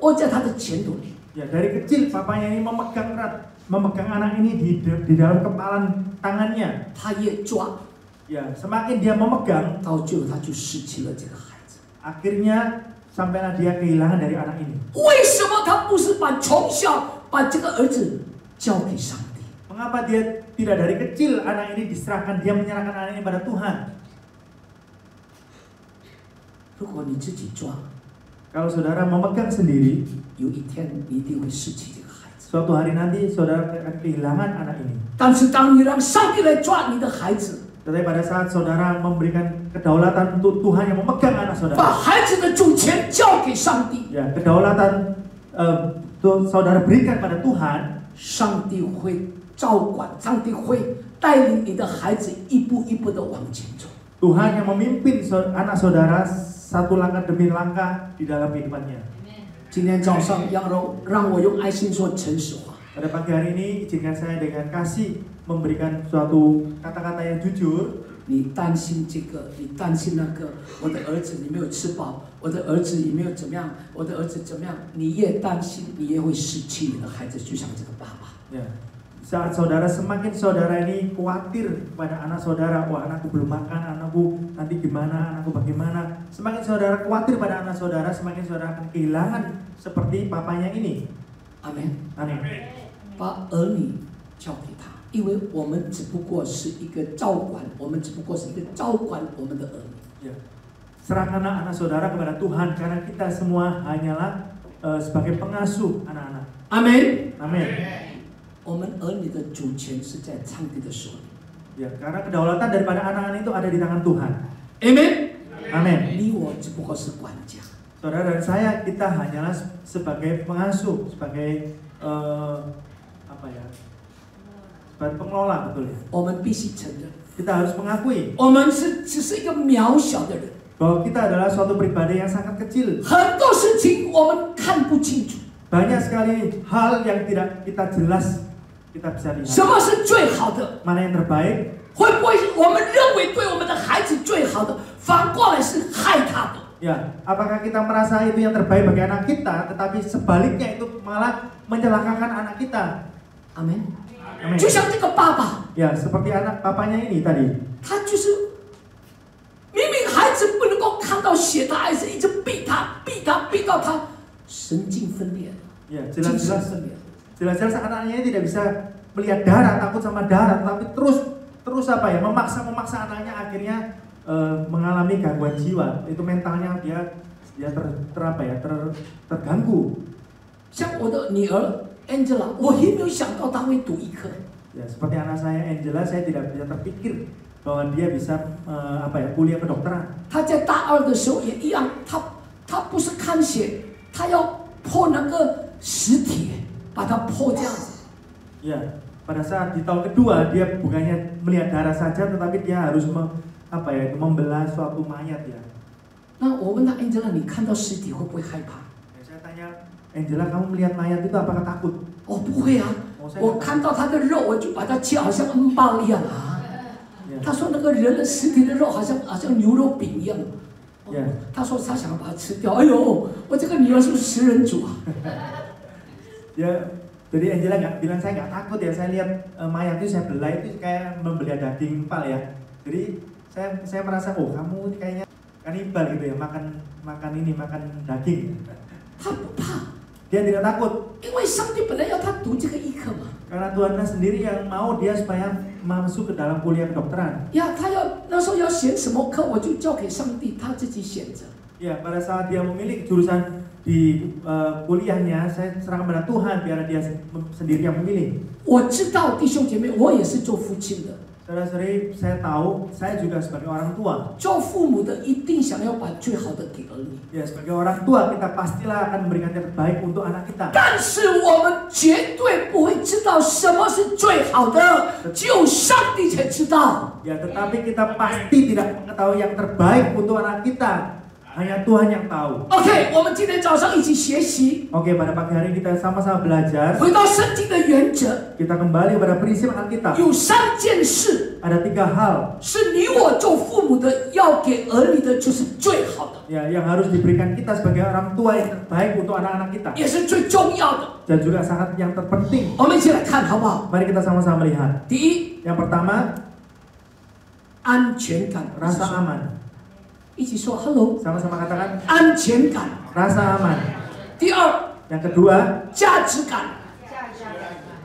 握在他的前头里。 ya dari kecil papanya ini memegang erat, memegang anak ini di dalam kepalan tangannya. 他越抓， Ya, semakin dia memegang, 到最后他就失去了这个孩子。 akhirnya sampailah dia kehilangan dari anak ini. 为什么他不是从小把这个儿子交给上帝？ Mengapa dia tidak dari kecil anak ini diserahkan, dia menyerahkan anak ini pada Tuhan? 如果你自己抓， Kalau saudara memegang sendiri, 有一天你一定会失去这个孩子。 suatu hari nanti saudara akan kehilangan anak ini. 但是当你让上帝来抓你的孩子， Tetapi pada saat saudara memberikan kedaulatan untuk Tuhan yang memegang anak 把 saudara, 孩子的主权交给上帝， ya kedaulatan saudara berikan pada Tuhan, 上帝会照管，上帝会带领你的孩子一步一步的往前走。 Tuhan yang memimpin anak saudara satu langkah demi langkah di dalam kehidupannya. 今天早上让我用爱心说诚实话。 Pada pagi hari ini izinkan saya dengan kasih memberikan suatu kata-kata yang jujur. 你担心这个，你担心那个，我的儿子你没有吃饱，我的儿子也没有怎么样，我的儿子怎么样？你越担心，你越会失去你的孩子，就像这个爸爸。 Ya. Saat semakin saudara ini khawatir pada anak saudara, wah anakku belum makan, anakku nanti gimana, anakku bagaimana. Semakin saudara khawatir pada anak saudara, semakin saudara akan kehilangan seperti papanya ini. 阿门。 Amin. 把儿女交给他，因为我们只不过是一个照管，我们只不过是一个照管我们的儿女。 Ya. Serahkanlah anak saudara kepada Tuhan karena kita semua hanyalah sebagai pengasuh anak-anak. 阿门。 Amin. 我们儿女的主权是在上帝的手里。 Ya, karena kedaulatan daripada anak-anak itu ada di tangan Tuhan. 阿门。 Amin. 你我只不过是管家。 Saudara dan saya, kita hanyalah sebagai pengasuh, sebagai apa ya? Sebagai pengelola, betul ya. 我们必须承认， Kita harus mengakui 我们只是一个渺小的人， bahwa kita adalah suatu pribadi yang sangat kecil. 很多事情我们看不清楚。 Banyak sekali hal yang tidak kita jelas kita bisa 什 lihat. 么是最好的？ Mana yang terbaik? 会不会我们认为对我们的孩子最好的，反过来是害他的？ Ya, apakah kita merasa itu yang terbaik bagi anak kita, tetapi sebaliknya itu malah mencelakakan anak kita? 阿门。 Amin. 就像这个爸爸， Ya, seperti anak papanya ini tadi. 他就是明明孩子不能够看到血，他还是一直逼他，逼到他神经分裂了， Ya, 精神 jelas-jelas 分裂了。 jelas-jelas anaknya ini tidak bisa melihat darah, takut sama darah, tapi terus apa ya, memaksa anaknya akhirnya mengalami gangguan jiwa. Itu mentalnya dia terganggu. 像我的女儿 Angela，我也没有想到她会读医科。 Ya, seperti anak saya Angela, saya tidak bisa terpikir bahwa dia bisa kuliah kedokteran. 她在大二的时候也一样，她不是看血，她要破那个实体，把它破这样子。 Ya, pada saat di tahun kedua dia bukannya melihat darah saja, tetapi dia harus membelah suatu mayat ya. 那我问他 Angela， 你看到尸体会不会害怕？ Saya tanya Angela, kamu melihat mayat itu apakah takut? 哦，不会啊，我看到他的肉，我就把它切，好像恩棒一样啊。他说那个人的尸体的肉好像牛肉饼一样。他说他想要把它吃掉。哎呦，我这个女儿是不是食人族啊？ Jadi Angela nggak bilang saya nggak takut ya, saya lihat mayat itu saya belah itu kayak membelah daging empal ya. Jadi saya merasa kamu kayaknya kanibal gitu ya, makan daging. Dia tidak takut. Karena Tuhan sendiri yang mau dia supaya masuk ke dalam kuliah kedokteran. Ya, pada saat dia memilih jurusan di kuliahnya, saya serahkan pada Tuhan biar dia sendiri yang memilih. Saudara-saudari, saya tahu saya juga sebagai orang tua. Ya, sebagai orang tua kita pastilah akan memberikan yang terbaik untuk anak kita. Ya, tetapi kita pasti tidak mengetahui yang terbaik untuk anak kita. Hanya Tuhan yang tahu. Oke, pada pagi hari kita sama-sama belajar. Kita kembali pada prinsip Alkitab. Ada 3 hal. Ya, yang harus diberikan kita sebagai orang tua yang terbaik untuk anak-anak kita. Dan juga sangat yang terpenting. Mari kita sama-sama melihat. Yang pertama, rasa aman. 一起说 hello， sama-sama katakan 安全感 rasa aman。 第二 yang kedua 价值感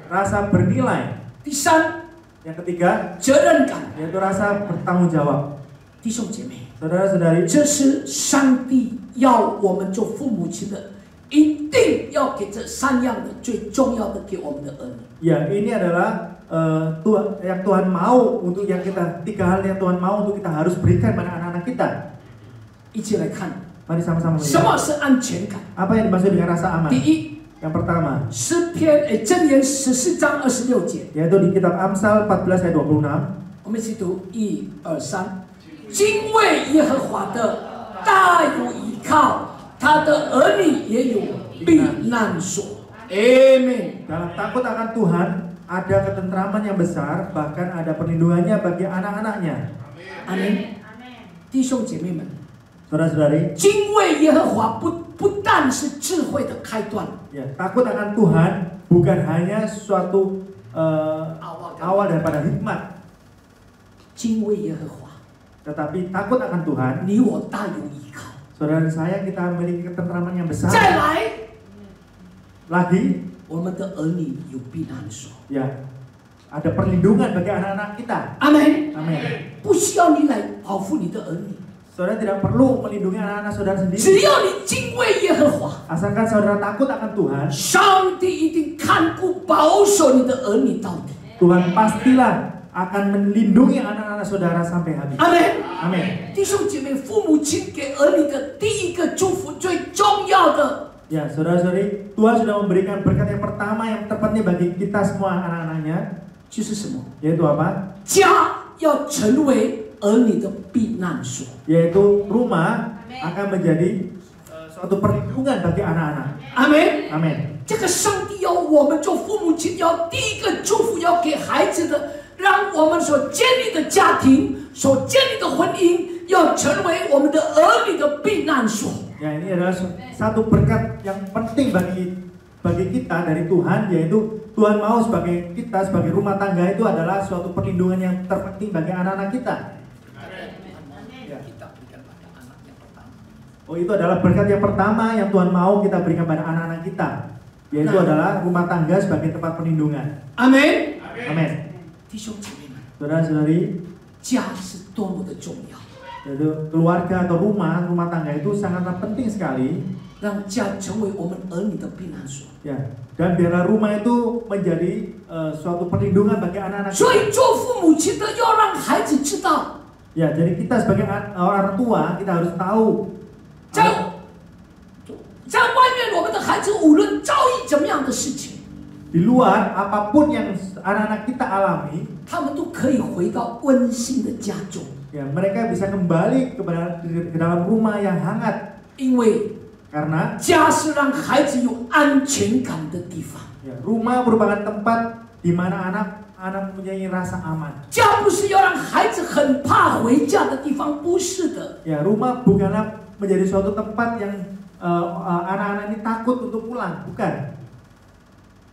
rasa bernilai。 第三 yang ketiga 责任感 yaitu rasa bertanggung jawab。 弟兄姐妹， saudara-saudari， 这是上帝要我们做父母亲的，一定要给这3样的最重要的给我们的儿女。 Ya, ini adalah yang Tuhan mau untuk yang kita 3 hal yang Tuhan mau untuk kita harus berikan pada anak-anak kita. 一起来看， Mari sama-sama 什么 melihat 是安全感？ apa yang dimaksud dengan rasa aman. 第一， yang pertama 诗篇箴言14章26节， yaitu di kitab Amsal 14 ayat 26. 我们一起读1、2、3。敬畏耶和华的大有依靠，他的儿女也有避难所。Amen. Dalam takut akan Tuhan ada ketentraman yang besar, bahkan ada perlindungannya bagi anak-anaknya. Amin. 弟兄姐妹们， Saudara-saudari, 敬畏耶和华不但是智慧的开端， ya, takut akan Tuhan bukan hanya suatu awal daripada hikmat, 敬畏耶和华， tetapi takut akan Tuhan. 你我大有依靠。 Saudara saya, kita memiliki ketentraman yang besar. 再来， Lagi, 我们的儿女有避难所。 ya, ada perlindungan bagi anak-anak kita. Amin. Amin. 不需要你来保护你的儿女， Saudara tidak perlu melindungi anak-anak saudara 只 sendiri. 要你敬畏耶和华， Asalkan saudara takut akan Tuhan, 上帝一定看顾保守你的儿女到底。 Tuhan pastilah akan melindungi anak-anak saudara sampai habis. Amin. Amin. 弟兄姐妹，父母亲给儿女的第一个祝福，最重要的， Ya, saudara-saudari, Tuhan sudah memberikan berkat yang pertama yang terpenting bagi kita semua anak-anaknya, 就是什么？ yaitu apa? 家要成为儿女的避难所。 Yaitu rumah akan menjadi suatu perlindungan bagi anak-anak. 阿门。 Amin. 这个上帝要我们做父母亲，要第一个祝福要给孩子的，让我们所建立的家庭、所建立的婚姻，要成为我们的儿女的避难所。 Ya, ini adalah satu berkat yang penting bagi kita dari Tuhan, yaitu Tuhan mau sebagai kita sebagai rumah tangga itu adalah suatu perlindungan yang terpenting bagi anak-anak kita. Oh, itu adalah berkat yang pertama yang Tuhan mau kita berikan pada anak-anak kita, yaitu adalah rumah tangga sebagai tempat perlindungan. Amin. Amin. 弟兄姐妹们， Saudara-saudari, 家是多么的重要， yaitu keluarga atau rumah tangga itu sangatlah penting sekali. 让家成为我们儿女的避难所。 Ya, dan biarlah rumah itu menjadi suatu perlindungan bagi anak-anak 所 kita. 以做父母亲的要让孩子知道， Ya, jadi kita sebagai orang tua kita harus tahu 在外面我们的孩孩子无论遭遇怎么样的事情， Di luar apapun yang anak-anak kita alami, 他们都可以回到温馨的家中， ya mereka bisa kembali ke dalam rumah yang hangat 因为 karena 家是让孩子有安全感的地方。 ya, rumah merupakan tempat di mana anak-anak mempunyai rasa aman. 家不是要让孩子很怕回家的地方，不是的。 Ya, rumah bukanlah menjadi suatu tempat yang anak-anak ini takut untuk pulang, bukan.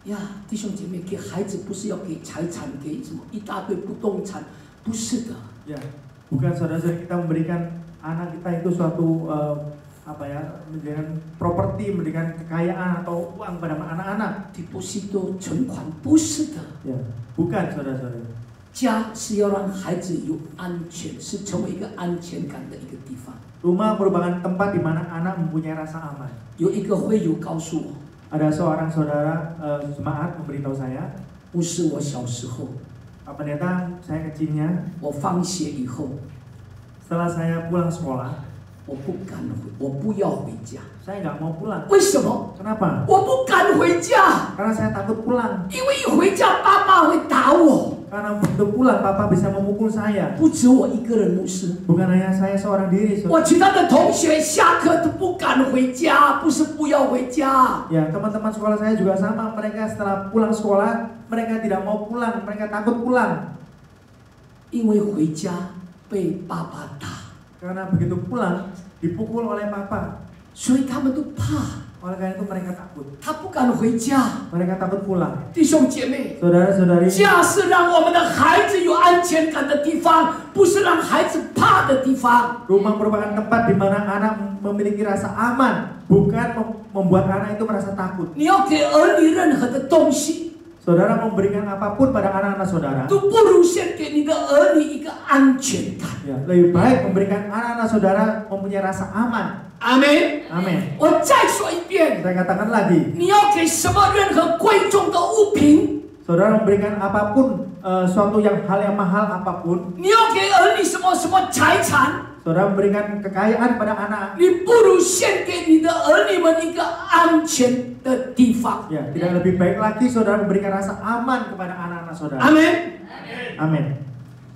呀，弟兄姐妹，给孩子不是要给财产，给什么一大堆不动产，不是的。 Ya, bukan saudara-saudara kita memberikan anak kita itu suatu memberikan properti, memberikan kekayaan atau uang pada anak-anak. deposito 存款不是的。 Ya, bukan saudara-saudara. 家是要让孩子有安全，是成为一个安全感的一个地方。 Rumah merupakan tempat di mana anak mempunyai rasa aman. 有一个会友告诉我， Ada seorang saudara jemaat memberitahu saya, 不是我小时候， pendeta saya kecilnya 我放学以后， setelah saya pulang sekolah, 我不敢回，我不要回家。 saya nggak mau pulang. 为什么？ Kenapa? 我不敢回家， Karena saya takut pulang. 因为一回家爸爸会打我。 Karena begitu pulang papa bisa memukul saya. 不止我一个人，牧师， Bukan hanya saya seorang diri. 我其他的同学下课都不敢回家，不是不要回家。 Ya, teman-teman sekolah saya juga sama. Mereka setelah pulang sekolah, mereka tidak mau pulang. Mereka takut pulang. 因为回家被爸爸打， Karena begitu pulang, dipukul oleh papa. 所以他们都怕， Oleh karena itu mereka takut. 他不敢回家。 Mereka takut pulang. 弟兄姐妹， Saudara-saudari, 家是让我们的孩子有安全感的地方，不是让孩子怕的地方。 rumah merupakan tempat di mana anak memiliki rasa aman, bukan membuat anak itu merasa takut. 你要给儿女任何的东西， Saudara memberikan apapun pada anak-anak saudara, 都不如先给你的儿女一个安全感。 ya, lebih baik memberikan anak-anak saudara mempunyai rasa aman. 阿门。 Amin. 我再说一遍， Saya katakan lagi, 你要给什么任何贵重的物品， saudara memberikan apapun, suatu hal yang mahal apapun, 你要给儿女什么财产， saudara memberikan kekayaan pada anak, 你不如先给你的儿女们一个安全的地方。 ya, tidak lebih baik lagi saudara memberikan rasa aman kepada anak-anak saudara. 阿门。 Amin.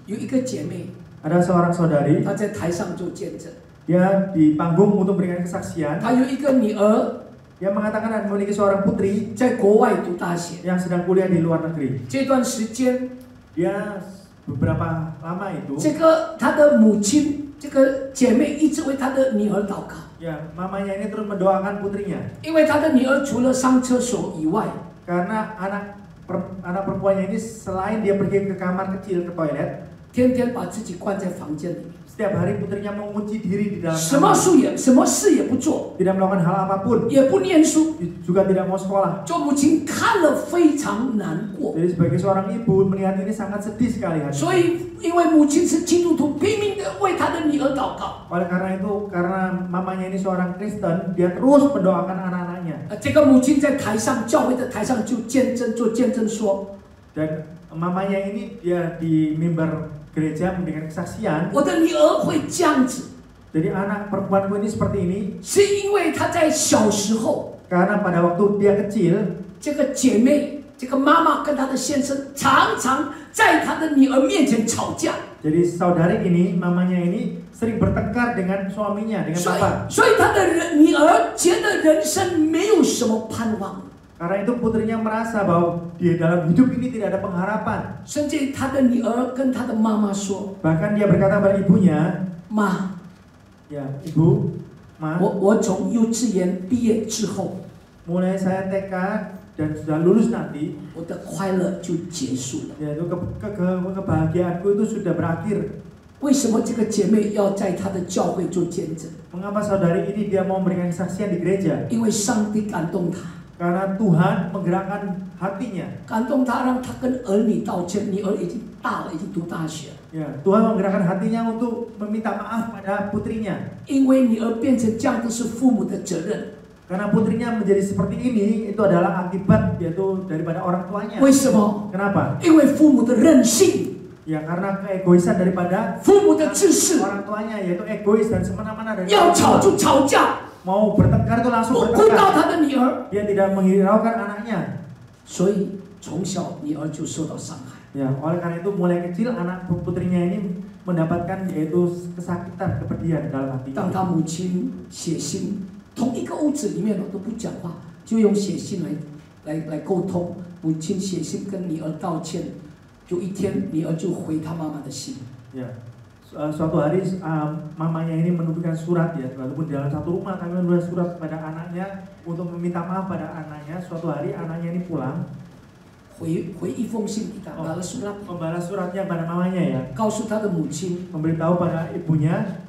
有一个姐妹， Ada seorang saudari, 她在台上做见证， dia di panggung untuk memberikan kesaksian. 她有一个女儿 Dia mengatakan ada memiliki seorang putri 在国外读大学， yang sedang kuliah di luar negeri. 这段时间， Dia beberapa lama itu, 这个她的母亲，这个姐妹一直为她的女儿祷告， ya mamanya ini terus mendoakan putrinya 因为她的女儿除了上厕所以外， karena anak perempuannya ini selain dia pergi ke kamar kecil ke toilet, 天天把自己关在房间里面， setiap hari putrinya mengunci diri di dalam 什么 kamar, 什么事也不做， tidak melakukan hal apapun, 也不念书， juga tidak mau sekolah. 做母亲看了非常难过。 Jadi sebagai seorang ibu melihat ini sangat sedih sekali hati. 所以，因为母亲是基督徒，拼命的为她的女儿祷告。 Oleh karena itu, karena mamanya ini seorang Kristen, dia terus mendoakan anak-anaknya. 这个母亲在台上，教会的台上就做见证说， Dan mamanya ini dia di mimbar gereja memberikan kesaksian. 我的女儿会这样子， Jadi anak perempuanku ini seperti ini 是因为她在小时候， karena pada waktu dia kecil, 这个姐妹，这个妈妈跟她的先生常常在她的女儿面前吵架， jadi saudari ini, mamanya ini sering bertengkar dengan suaminya, dengan 所以 papa. 所以她的女儿觉得人生没有什么盼望， Karena itu putrinya merasa bahwa di dalam hidup ini tidak ada pengharapan. 甚至她的女儿跟她的妈妈说 Bahkan dia berkata pada ibunya, 妈， ya ibu, ma, 我从幼稚园毕业之后， mulai saya TK dan sudah lulus nanti, 我的快乐就结束了。 yaitu kebahagiaanku itu sudah berakhir. 为什么这个姐妹要在她的教会做见证？ Mengapa saudari ini dia mau memberikan kesaksian di gereja? 因为上帝感动她， Karena Tuhan menggerakkan hatinya. 感动她，让她跟儿女道歉。女儿已经大了，已经读大学了。 Ya, Tuhan menggerakkan hatinya untuk meminta maaf pada putrinya. 因为女儿变成这样，都是父母的责任。 Karena putrinya menjadi seperti ini, itu adalah akibat yaitu daripada orang tuanya. 为什么？ Kenapa? 因为父母的任性， Ya karena keegoisan daripada 父母的自私， orang tuanya, yaitu egois dan semena-mena dari 要 orang 吵 tua. 就吵架， mau bertengkar itu langsung 不顾到 bertengkar. 他的女儿， Dia tidak menghiraukan anaknya. 所以从小女儿就受到伤害。 Ya, oleh karena itu mulai kecil anak putrinya ini mendapatkan yaitu kesakitan, kepedihan dalam hatinya. 当他母亲写信，同一个屋子里面都不讲话，就用写信来沟通。母亲写信跟女儿道歉，就一天女儿就回她妈妈的信。 Ya, suatu hari mamanya ini menuliskan surat ya, walaupun di dalam satu rumah kami menulis surat kepada anaknya untuk meminta maaf pada anaknya. Suatu hari anaknya ini pulang. 回一封信给他，打了 surat， membalas suratnya pada mamanya ya, 告诉他的母亲， memberitahu pada ibunya,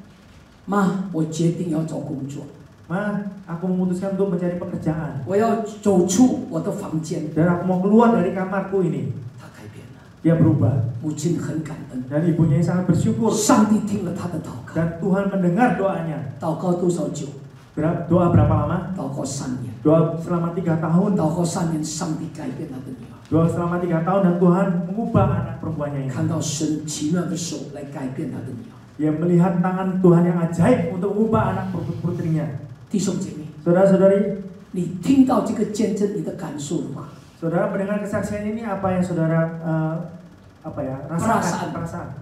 妈，我决定要找工作， Ma, aku memutuskan untuk mencari pekerjaan 我要走出我的房间。 dan aku mau keluar dari kamarku ini. 他改变了， Dia berubah 母亲很感恩， dan ibunya ini sangat bersyukur 上帝听了他的祷告。 dan Tuhan mendengar doanya. 祷告多少久？ Doa berapa lama? 祷告3年。 Doa selama 3 tahun. 祷告3年，上帝改变他的女儿， Doa selama 3 tahun dan Tuhan mengubah anak perempuannya ini. 看到神奇妙的手来改变他的女儿。 Dia melihat tangan Tuhan yang ajaib untuk mengubah anak putrinya. 弟兄姐妹， Saudara-saudari, 你听到这个见证，你的感受了吗？ saudara mendengar kesaksian ini apa yang saudara rasakan? Perasaan.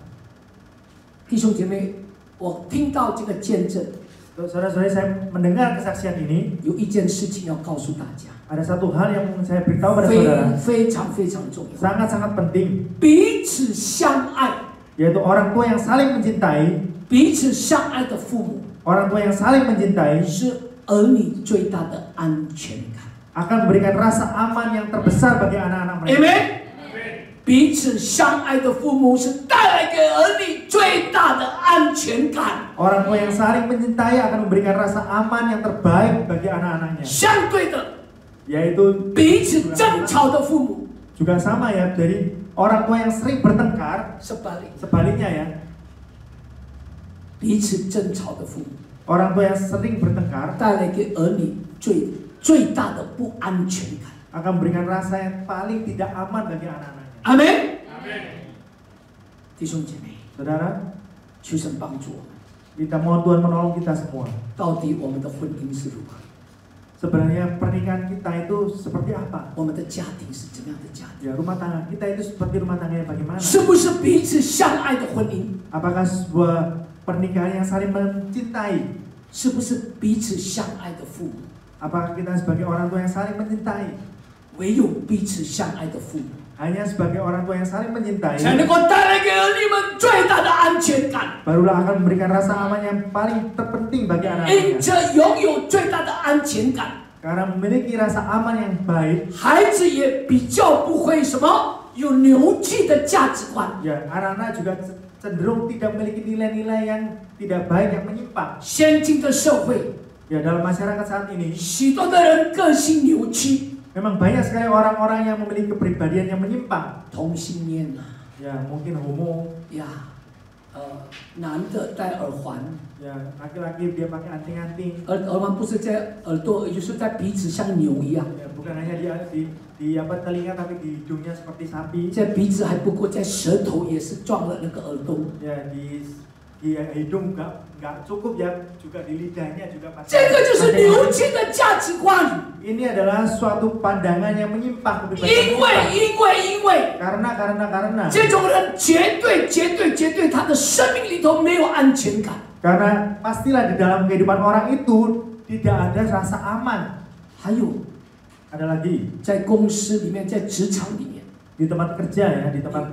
弟兄姐妹，我听到这个见证， Saudara-saudari, saya mendengar kesaksian ini. 有一件事情要告诉大家， Ada satu hal yang mau saya beritahu pada saudara, 非常非常重要， sangat-sangat penting, 彼此相爱， yaitu orang tua yang saling mencintai, 彼此相爱的父母 orang tua yang saling mencintai 是儿女最大的安全感。 akan memberikan rasa aman yang terbesar bagi anak-anak mereka. Amen。彼此相爱的父母是带来给儿女最大的安全感。 Orang tua yang saling mencintai akan memberikan rasa aman yang terbaik bagi anak-anaknya. 相对的， Yaitu 彼此争吵的父母 juga sama ya, dari orang tua yang sering bertengkar, sebaliknya ya, 彼此争吵的父母 orang tua yang sering bertengkar 带来给儿女最大的不安全感。 akan memberikan rasa yang paling tidak aman bagi anak-anaknya. 阿门。弟兄姐妹， Saudara, 求神帮助我们。 kita mohon Tuhan menolong kita semua. 到底我们的婚姻是如何？ Sebenarnya pernikahan kita itu seperti apa? 我们的家庭是怎么样的家庭？ Ya, rumah tangga kita itu seperti rumah tangga yang bagaimana? 是不是彼此相爱的婚姻？ Apakah sebuah pernikahan yang saling mencintai? 是不是彼此相爱的父母？ Apakah kita sebagai orang tua yang saling mencintai? 唯有彼此相爱的父母， Hanya sebagai orang tua yang saling mencintai 才能够带来给儿女们最大的安全感。 barulah akan memberikan rasa aman yang paling terpenting bagi 因 anak-anaknya. 着拥有最大的安全感， Karena memiliki rasa aman yang baik, 孩子也比较不会什么有扭曲的价值观。 ya anak-anak juga cenderung tidak memiliki nilai-nilai yang tidak baik yang menyimpang. 先进的社会， Ya, dalam masyarakat saat ini 许多的人个性扭曲， memang banyak sekali orang-orang yang memiliki kepribadian yang menyimpang. 同性恋啊， Ya, mungkin homo, 呀，男的戴耳环， ya laki-laki dia pakai anting-anting. 耳环不是在耳朵，也就是在鼻子像牛一样， Ya, bukan hanya di telinga tapi di hidungnya seperti sapi. 在鼻子还不够，在舌头也是撞了那个耳洞。 Ya, di hidung nggak cukup ya, juga di lidahnya juga 这个就是扭曲的价值观。 Ini adalah suatu pandangan yang menyimpang. 因为 Karena 这种人绝对他的生命里头没有安全感。 karena pastilah di dalam kehidupan orang itu tidak ada rasa aman. 还有 Ada lagi 在公司里面，在职场里面， di tempat kerja ya, di tempat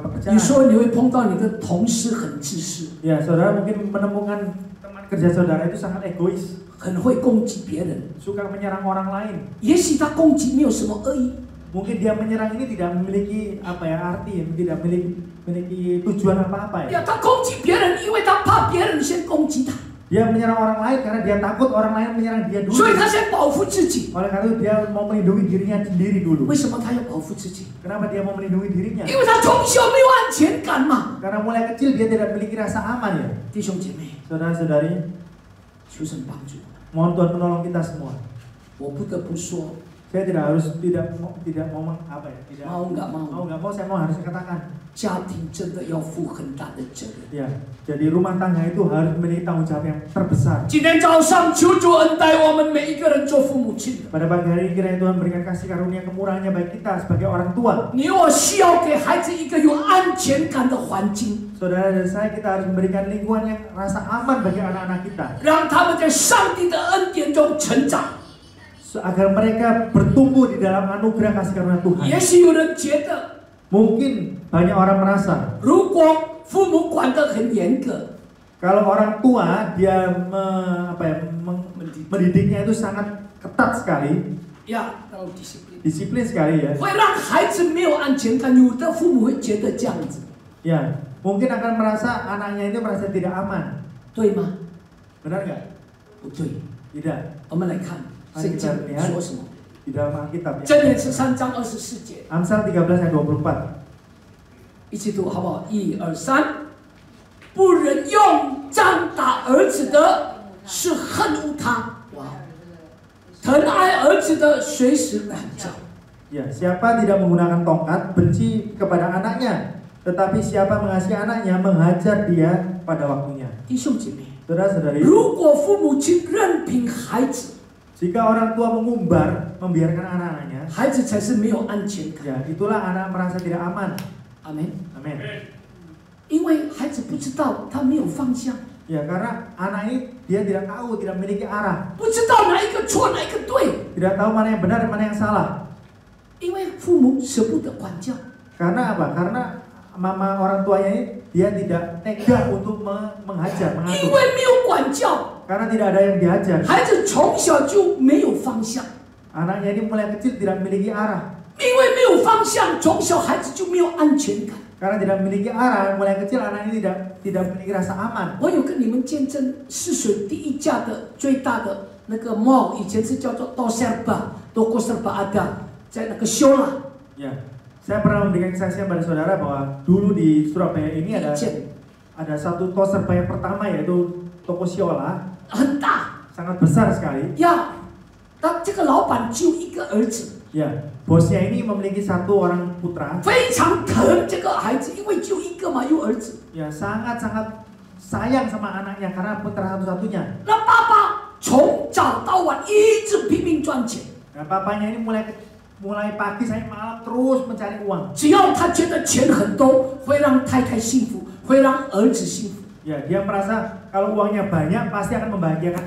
pekerjaan. 有时候你会碰到你的同事很自私， Ya, saudara mungkin menemukan teman kerja saudara itu sangat egois, 很会攻击别人。 suka menyerang orang lain. 也许他攻击没有什么恶意， Mungkin dia menyerang ini tidak memiliki arti, tidak memiliki tujuan apa-apa ya. 他攻击别人，因为他怕别人先攻击他， Dia menyerang orang lain karena dia takut orang lain menyerang dia dulu. 所以他先保护自己。 Oleh karena itu dia mau melindungi dirinya sendiri dulu. 为什么他要保护自己？ Kenapa dia mau melindungi dirinya? 因为他从小没有安全感嘛。 Karena mulai kecil dia tidak memiliki rasa aman ya. 弟兄姐妹， Saudara-saudari, 求神帮助我们。 mohon Tuhan menolong kita semua. 我不得不说， Saya tidak mau apa ya? Tidak mau nggak mau, saya mau harus katakan. 家庭真的要负很大的责任。 Ya, jadi rumah tangga itu harus memiliki tanggung jawab yang terbesar. 今天早上求主恩待我们每一个人做父母亲的。 Pada pagi hari ini kiranya Tuhan berikan kasih karunia kemurahannya bagi kita sebagai orang tua. 你我需要给孩子一个有安全感的环境， Saudara dan saya kita harus memberikan lingkungan yang rasa aman bagi anak-anak kita. 让他们在上帝的恩典中成长。 Agar mereka bertumbuh di dalam anugerah kasih karunia Tuhan. 也许有人觉得， Mungkin banyak orang merasa 如果父母管得很严格， kalau orang tua dia mendidiknya itu sangat ketat sekali, 呀，disiplin sekali ya. 会让孩子没有安全感。有的父母会觉得这样子， Ya, mungkin akan merasa anaknya itu merasa tidak aman. 对吗？ Benar nggak? 不对。 Tidak. 我们来看圣经说什么。 Di dalam Alkitab 箴言13章24节， Amsal 13 ayat 24. 一起读好不好？1、2、3，不忍用杖打儿子的，是恨恶他。哇！疼爱儿子的，随时管教。 Ya, siapa tidak menggunakan tongkat benci kepada anaknya, tetapi siapa mengasihi anaknya menghajar dia pada waktunya. 弟兄姐妹， Saudara-saudari, 如果父母亲任凭孩子， jika orang tua mengumbar, membiarkan anak-anaknya, 孩子才是没有安全感。 ya itulah anak merasa tidak aman. 阿门。 Amin. 因为孩子不知道，他没有方向， Ya, karena anak ini dia tidak tahu, tidak memiliki arah, 不知道哪一个错，哪一个对。 tidak tahu mana yang benar dan mana yang salah. 因为父母舍不得管教， Karena apa? Karena mama orang tuanya ini dia tidak tega untuk menghajar, 因 mengatur. 为没有管教， Karena tidak ada yang dihajar. 孩子从小就没有方向。 Anaknya ini mulai kecil tidak memiliki arah. 因为没有方向，从小孩子就没有安全感。 Karena tidak memiliki arah, mulai kecil anak ini tidak memiliki rasa aman. 我有跟你们见证泗水第一家的最大的那个 mall， 以前是叫做 Toko Serba ada， 在那个修了。 Ya, saya pernah memberikan kesaksian pada saudara bahwa dulu di Surabaya ini ada satu toko serba yang pertama yaitu toko Siola, 很大 sangat besar sekali. 呀。但这个老板只有一个儿子， Ya, bosnya ini memiliki satu orang putra. 非常疼这个孩子，因为只有一个嘛，有儿子。 Ya, sangat-sangat sayang sama anaknya karena putra satu-satunya. 那爸爸从早到晚一直拼命赚钱， Nah, papanya ini mulai pagi sampai malam terus mencari uang. 只要他觉得钱很多，会让太太幸福，会让儿子幸福。 Ya, dia merasa kalau uangnya banyak pasti akan membahagiakan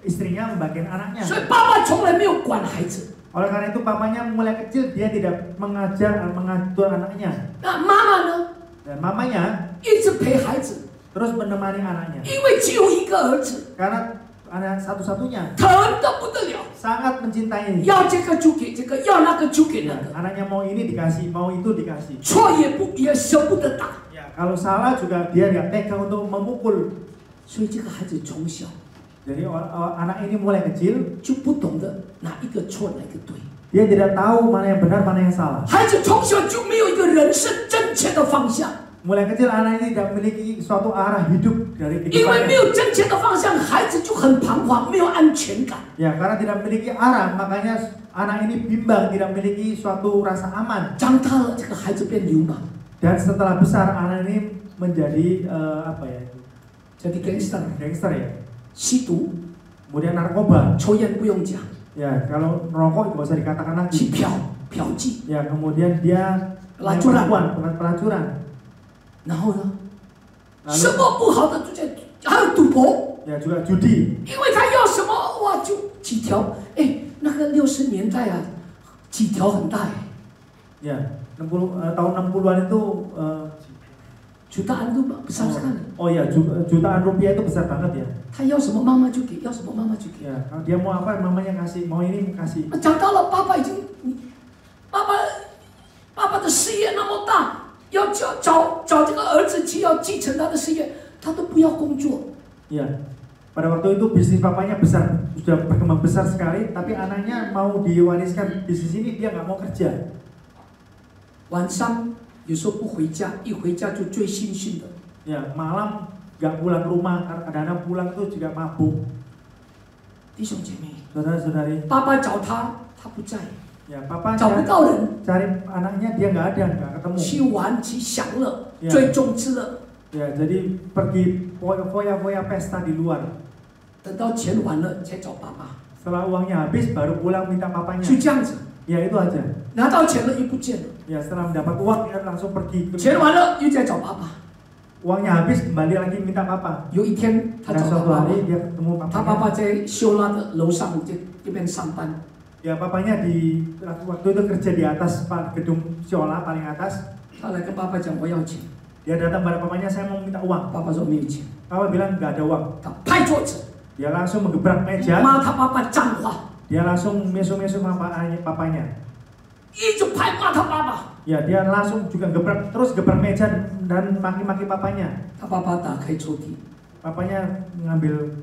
istrinya, membahagiakan anaknya. 所以爸爸从来没有管孩子。 Oleh karena itu papanya mulai kecil dia tidak mengatur anaknya. 那妈妈呢， Dan mamanya 一直陪孩子， terus menemani anaknya. 因为只有一个儿子， Karena anak satu-satunya 疼得不得了， sangat mencintai. 要这个就给这个，要那个就给那 Ya, 个， anaknya mau ini dikasih, mau itu dikasih. 错也舍不得打。 Ya, kalau salah juga dia nggak tega untuk memukul. 所以这个孩子从小 Jadi anak ini mulai kecil 就不懂得哪一个错，哪一个对。 dia tidak tahu mana yang benar, mana yang salah. 孩子从小就没有一个人生正确的方向， Mulai kecil anak ini tidak memiliki suatu arah hidup dari 因为没 kehidupannya. 有正确的方向，孩子就很彷徨，没有安全感。 Ya, karena tidak memiliki arah, makanya anak ini bimbang, tidak memiliki suatu rasa aman. 长大了，这个孩子变流氓， Dan setelah besar anak ini menjadi jadi gangster， gangster ya. 吸毒、 Kemudian narkoba. 抽烟不用讲， Ya, kalau merokok nggak usah dikatakan 去 lagi. 嫖妓， Ya, kemudian dia Pelacuran. pelacuran. 然后呢， Lalu 什么不好的就在，还有赌博， ya juga judi. 因为他要什么哇就几条，哎，那个60年代啊，几条很大哎， Ya, tahun 60-an itu jutaan itu besar sekali。 oh ya, jutaan rupiah itu besar banget ya. 他要什么妈妈就给，要什么妈妈就给。 Ya, kalau dia mau apa mamanya kasih, mau ini kasih. 长大了，爸爸已经，爸爸的事业那么大，要找这个儿子去要继承他的事业，他都不要工作。 Ya, pada waktu itu bisnis papanya besar, sudah berkembang besar sekali, tapi anaknya mau diwariskan bisnis ini dia nggak mau kerja. 晚上有时候不回家，一回家就醉醺醺的。 Ya, malam nggak pulang ke rumah, kadang-kadang pulang itu juga mabuk. 弟兄姐妹， Saudara-saudari, 爸爸找他他不在， Ya, papa 找不到人， cari anaknya dia nggak ada, nggak ketemu. 去玩去享乐， Ya. 最终之乐。 Ya, jadi pergi foya-foya pesta di luar. 等到钱完了才找爸爸， Setelah uangnya habis baru pulang minta papanya. 就这样子。 Ya itu aja. 拿到钱了又不见了， Ya setelah mendapat uang dia langsung pergi. 钱完了又在找爸爸。 Uangnya habis kembali lagi minta papa. 有一天他 Dan 找到 suatu 爸爸， hari dia ketemu 他爸 papanya. 爸在修拉的楼上这边上班。 Ya papanya di waktu itu kerja di atas gedung Siola paling atas. 他来跟爸爸讲我要钱， Dia datang pada papanya, saya mau minta uang. 爸爸说没有钱， Papa bilang nggak ada uang. 他拍桌子， Dia langsung menggebrak meja. 骂他爸爸脏话， Dia langsung mesu-mesu papanya. 一直拍骂他爸爸。 Ya dia langsung juga terus gebrak meja dan maki-maki papanya. 他爸爸打开抽屉， Papanya ngambil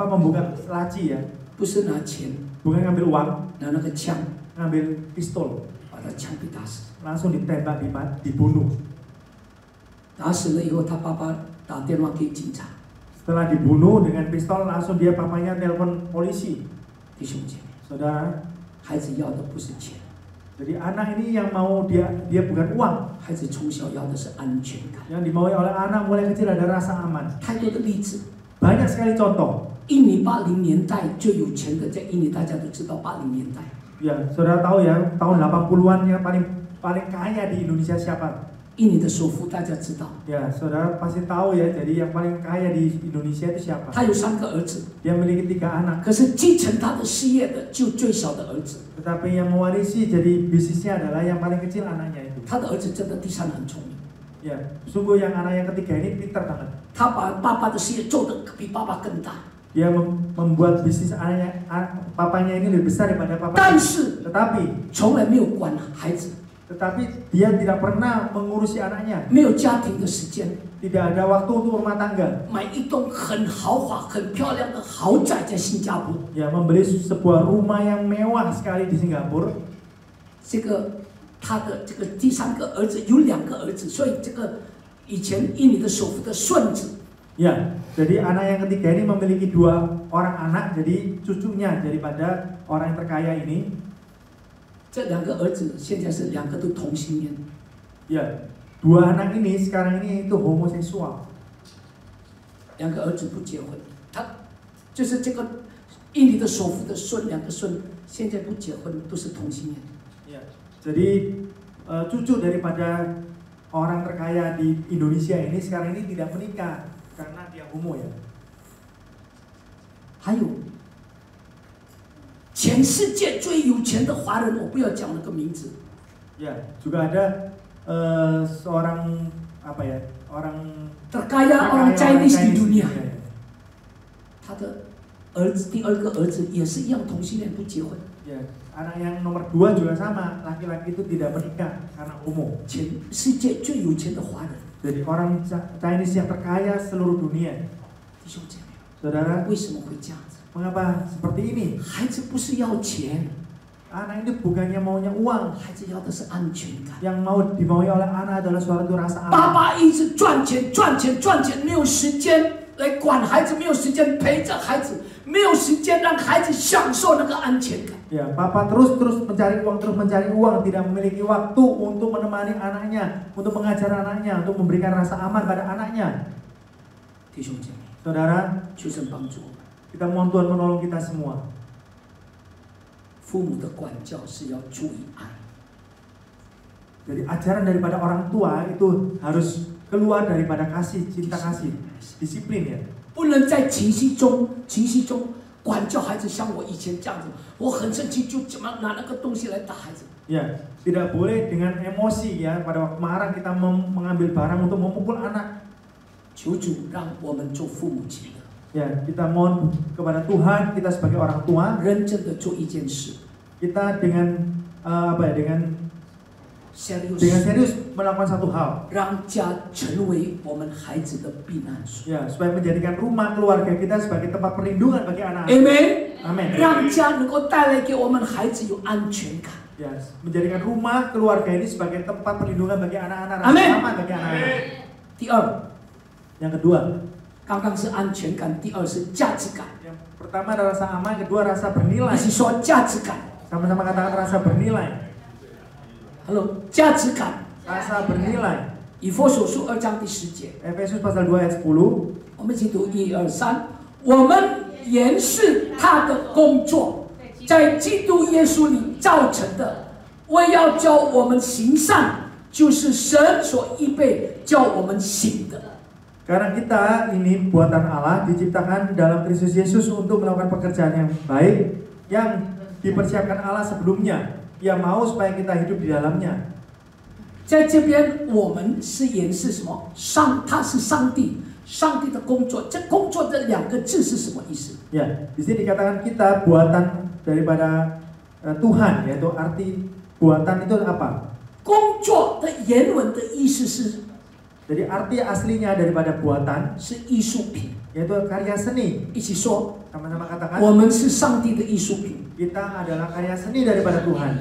membuka laci ya, 不是拿钱， bukan ngambil uang, 拿那个枪 ngambil pistol, 把他枪毙打死。 langsung ditembak, dibunuh. 打死了以后，他爸爸打电话给警察。 Setelah dibunuh dengan pistol, langsung dia papanya telepon polisi. 弟兄姐妹， Saudara, 孩子要的不是钱， jadi anak ini yang mau dia bukan uang. 孩子从小要的是安全感。 Yang dimaui oleh anak mulai kecil ada rasa aman. 太多的例子， Banyak sekali contoh. 印尼80年代最有钱的，在印尼大家都知道80年代。 Ya, saudara tahu ya, tahun 80-an yang paling kaya di Indonesia siapa? 印尼的首富大家知道， Ya, saudara pasti tahu ya, jadi yang paling kaya di Indonesia itu siapa? 他有3个儿子， Dia memiliki 3 anak. 可是继承他的事业的就最小的儿子。 Tetapi yang mewarisi jadi bisnisnya adalah yang paling kecil anaknya itu. 他的儿子真的第3很聪明， Ya, sungguh yang anak yang ketiga ini pintar banget. 他把爸爸的事业做得比爸爸更大。 Dia membuat bisnis papanya ini lebih besar daripada 但 papanya. 是 Tetapi 从来没有管孩子， dia tidak pernah mengurusi anaknya. 没有家庭的时间， Tidak ada waktu untuk rumah tangga. 买一栋很豪华、很漂亮的豪宅在新加坡。 Ya, membeli sebuah rumah yang mewah sekali di Singapura. 这个他的这个第3个儿子有2个儿子，所以这个以前印尼的首富的顺子。 Ya, jadi anak yang ketiga ini memiliki 2 orang anak, jadi cucunya daripada orang yang terkaya ini. 这2个儿子现在是2个都同性恋， Ya, 2 anak ini sekarang ini itu homoseksual. 2个儿子不结婚，他就是这个印尼的首富的2个孙现在不结婚，都是同性恋。 Ya, jadi cucu daripada orang terkaya di Indonesia ini sekarang ini tidak menikah karena dia homo ya. 还有，全世界最有钱的华人，我不要讲那个名字， Ya, juga ada seorang apa ya, orang terkaya orang Chinese di dunia， ya. 他的儿子第2个儿子也是一样同性恋不结婚。 Ya, anak yang nomor 2 juga sama, laki-laki itu tidak menikah karena homo. 全世界最有钱的华人， Jadi orang Chinese yang terkaya seluruh dunia. 弟兄姐妹， Saudara, 为什么会这样子？ mengapa seperti ini? 孩子不是要钱， Anak itu bukannya maunya uang. 孩子要的是安全感。 Yang mau dimaui oleh anak adalah suatu rasa 爸 aman. 爸一直赚钱，赚钱，赚钱，没有时间来管孩子，没有时间陪着孩子，没有时间让孩子享受那个安全感。 Ya, papa terus mencari uang, tidak memiliki waktu untuk menemani anaknya, untuk mengajar anaknya, untuk memberikan rasa aman pada anaknya. 弟兄姐妹， Saudara, 求神帮助我们。 kita mohon Tuhan menolong kita semua. 父母的管教是要注意爱， Jadi ajaran daripada orang tua itu harus keluar daripada kasih, cinta kasih, disiplin ya. 不能在情绪中管教孩子，像我以前这样子，我很生气就怎么拿那个东西来打孩子。 Ya, tidak boleh dengan emosi ya. Pada waktu marah kita mengambil barang untuk memukul anak. 求主让我们做父母亲的， Ya, kita mohon kepada Tuhan, kita sebagai orang tua, 认真的做一件事， kita dengan dengan serius melakukan satu hal. 让家成为我们孩子的避难所。 Ya, supaya menjadikan rumah keluarga kita sebagai tempat perlindungan bagi anak-anak. Amen。 Amin. 让家能够带来给我们孩子有安全感。 Ya, menjadikan rumah keluarga ini sebagai tempat perlindungan bagi anak-anak, Amin. rasa aman bagi anak-anak. 第二， Yang kedua, 刚刚是安全感，第二是价值感。 yang pertama adalah rasa aman, kedua rasa bernilai. 一起说价值感。Sama-sama katakan rasa bernilai. Halo, 价值感。 Rasa bernilai. 以弗所书2章第10节， Efesus pasal 2 ayat 10. 我们一起读1、2、3。我们原是他的工作，在基督耶稣里造成的，为要叫我们行善，就是神所预备叫我们行的。 Karena kita ini buatan Allah, diciptakan dalam Kristus Yesus untuk melakukan pekerjaan yang baik yang dipersiapkan Allah sebelumnya. Ia mau supaya kita hidup di dalamnya. 在这边，我们是演示什么？他是上帝，上帝的工作。这工作这2个字是什么意思？ Ya, di sini dikatakan kita buatan daripada Tuhan, yaitu arti buatan itu apa? 工作的原文的意思是 Jadi arti aslinya daripada buatan 是艺术品， yaitu karya seni. 一起说， Sama-sama katakan, 我们是上帝的艺术品。 kita adalah karya seni daripada Tuhan.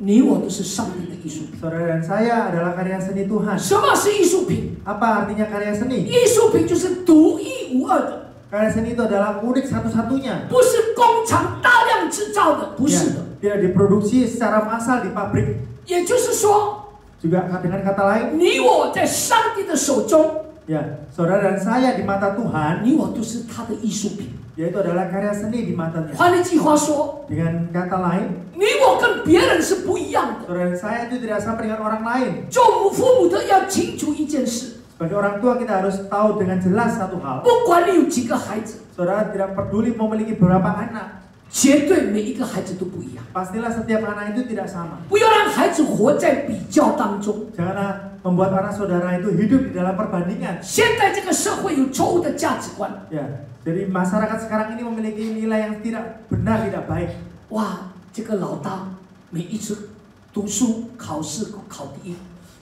你我都是上帝的艺术品。 Saudara dan saya adalah karya seni Tuhan. 什么是艺术品？ Apa artinya karya seni? 艺术品就是独一无二的， Karya seni itu adalah unik satu-satunya. 不是工厂大量制造的，不是的。 Tidak diproduksi secara massal di pabrik. 也就是说， Juga dengan kata lain, 你我在上帝的手中， ya, saudara dan saya di mata Tuhan, 你我都是他的艺术品。 yaitu adalah karya seni di matanya. 换一句话说， Dengan kata lain, 你我跟别人是不一样的。 saudara dan saya itu tidak sama dengan orang lain. 做父母的要清楚一件事， Sebagai orang tua kita harus tahu dengan jelas satu hal. 不管你有几个孩子， Saudara tidak peduli memiliki berapa anak. 绝对每一个孩子都不一样。 Pastilah setiap anak itu tidak sama. 不要让孩子活在比较当中。 Janganlah membuat anak saudara itu hidup di dalam perbandingan. 现在这个社会有错误的价值观， Ya, jadi masyarakat sekarang ini memiliki nilai yang tidak benar, tidak baik. 哇，这个老大每一次读书考试考第一，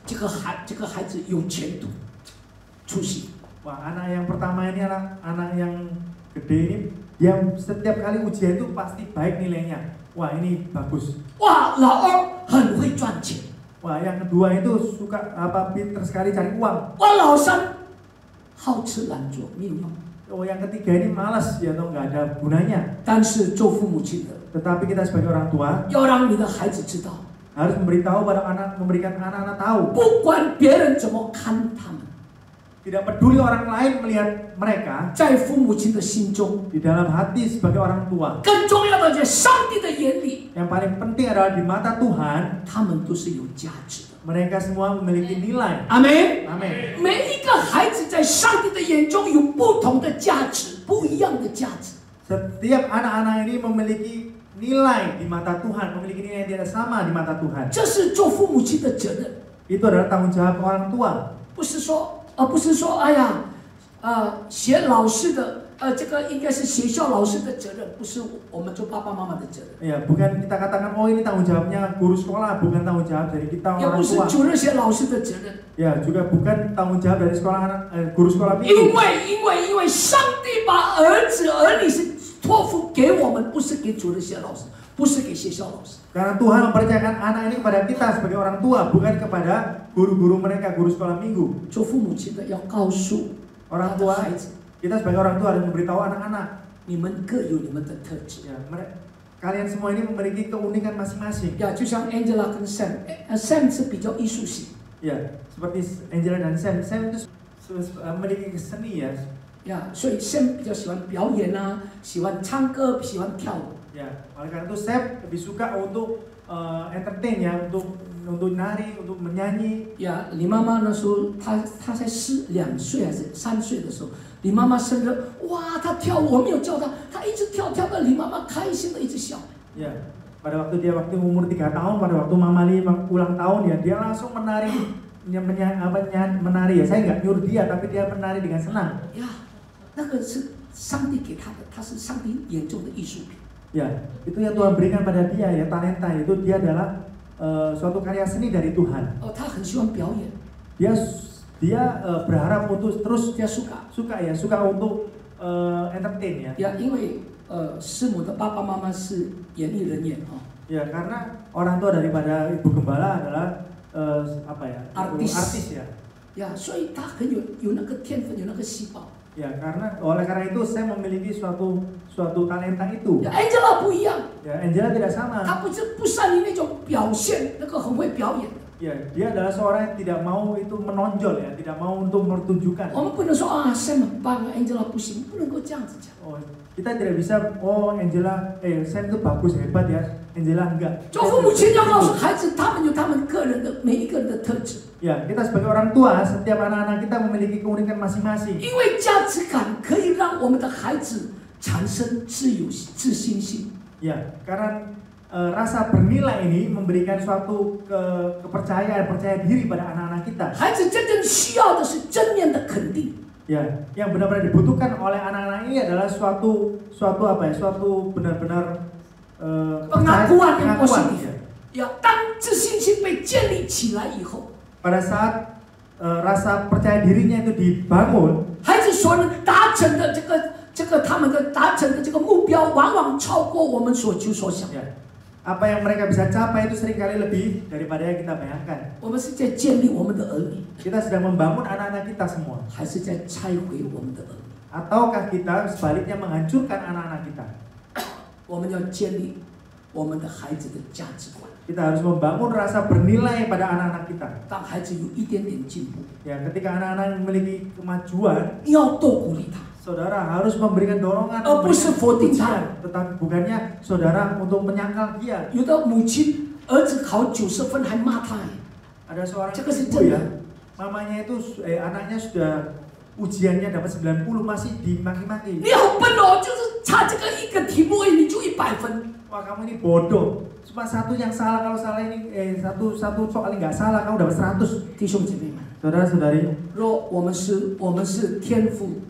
这个孩子有前途，出息。 Wah, anak yang pertama ini anak yang gede ini, dia setiap kali ujian itu pasti baik nilainya. Wah, ini bagus. 哇，老二很会赚钱， Wah, yang kedua itu suka pinter sekali cari uang. 哇，老三好吃懒做，没有用。 Oh, yang ketiga ini malas, ya atau nggak ada gunanya. 但是做父母亲的， Tetapi kita sebagai orang tua 要让你的孩子知道， harus memberikan anak-anak tahu. 不管别人怎么看他们， Tidak peduli orang lain melihat mereka, 在父母亲的心中， di dalam hati sebagai orang tua. 更重要的在上帝的眼里， Yang paling penting adalah di mata Tuhan, 他们都是有价值的。 mereka semua memiliki nilai. 阿门。 Amin. 每一个孩子在上帝的眼中有不同的价值，不一样的价值。 Setiap anak-anak ini memiliki nilai di mata Tuhan, memiliki nilai yang tidak sama di mata Tuhan. 这是做父母亲的责任， Itu adalah tanggung jawab orang tua. 不是说，哎呀，学老师的，这个应该是学校老师的责任，不是我们做爸爸妈妈的责任。 Ya, bukan kita katakan oh ini tanggung jawabnya guru sekolah, bukan tanggung jawab dari kita 也 orang 不是 tua. 主任学老师的责任， Ya, juga bukan tanggung jawab dari guru sekolah 因 minggu. 为上帝把儿女是托付给我们，不是给主任学老师，不是给学校老师。 Karena Tuhan mempercayakan anak ini kepada kita sebagai orang tua, bukan kepada guru-guru mereka, guru sekolah minggu. 做父母亲的要告诉 Orang 他的 tua, 孩子， kita sebagai orang tua harus memberitahu anak-anak. 你们各有你们的特质。 Ya, kalian semua ini memiliki keunikan masing-masing. 呀，就像 Angela 跟 Sam 是比较艺术型。 Ya, seperti Angela dan Sam. Sam itu memiliki seni ya. 呀，所以 Sam 比较喜欢表演啊，喜欢唱歌，喜欢跳舞。 Ya, oleh karena itu Sam lebih suka untuk entertain ya, untuk nari, untuk menyanyi. 呀，李妈妈那时候，她才2岁还是3岁的时候，李妈妈生日，哇，她跳舞，我没有教她，她一直跳到李妈妈开心的一直笑。 Ya, pada waktu umur 3 tahun, pada waktu Mama Li ulang tahun ya, dia langsung menari, menari ya. Saya nggak nyuruh dia, tapi dia menari dengan senang. 呀，那个是上帝给她的，她是上帝眼中的艺术品。 Ya, itu yang Tuhan berikan pada dia ya, talenta itu dia adalah suatu karya seni dari Tuhan. 她很喜欢表演， Dia berharap untuk terus 她suka untuk entertain ya. 呀，因为师母的爸爸妈妈是演艺人员哦。 Ya, karena orang tua daripada ibu gembala adalah artis ya. 呀，所以他很有那个天分，有那个细胞。 Ya, oleh karena itu saya memiliki suatu talenta itu. Ya, Angela 不一样。 Ya, Angela tidak sama. 她不善于那种表现，那个很会表演。 Ya, dia adalah seorang yang tidak mau itu menonjol ya, tidak mau untuk mempertunjukkan. 我们不能说啊，Sam 很棒，Angela 不行，不能够这样子讲。 Oh, kita tidak bisa, oh Angela, Sam itu bagus hebat ya, Angela enggak. 做父母亲要告诉孩子，他们有他们个人的每一个人的特质。 Ya, kita sebagai orang tua, setiap anak-anak kita memiliki keunikan masing-masing. 因为价值感可以让我们的孩子产生自信心。 Ya, karena rasa bernilai ini memberikan suatu kepercayaan, percaya diri pada anak-anak kita. 孩子真正需要的是正面的肯定。 Ya, yang benar-benar dibutuhkan oleh anak-anak ini adalah suatu apa ya, suatu benar-benar pengakuan yang pengakuan. positif. Ya, 当自信心被建立起来以后， Pada saat rasa percaya dirinya itu dibangun, 孩子所能达成的他们的达成的这个目标，往往超过我们所求所想。 ya, apa yang mereka bisa capai itu seringkali lebih daripada yang kita bayangkan. 我们是在建立我们的儿女， Kita sedang membangun anak-anak kita semua. 还是在拆毁我们的儿女？ Ataukah kita sebaliknya menghancurkan anak-anak kita? 我们要建立我们的孩子的价值观。 Kita harus membangun rasa bernilai pada anak-anak kita. 当孩子有一点点进步， Ya, ketika anak-anak memiliki kemajuan, 你要多鼓励他， saudara harus memberikan dorongan, 而不是 memberikan 否定他。 pujian, tetapi bukannya saudara untuk menyangkal dia. 有的母亲儿子考90分还骂他， Ada seorang Cakap ibu sejam. ya, mamanya itu anaknya sudah ujiannya dapat 90 masih dimaki-maki. 你好笨哦，就是差这个一个题目而已，你就100分。 Wah, kamu ini bodoh. Cuma satu yang salah, kalau salah ini satu soal nggak salah kamu dapat 100. 弟兄姐妹们， Saudara-saudari, 若我们是天父，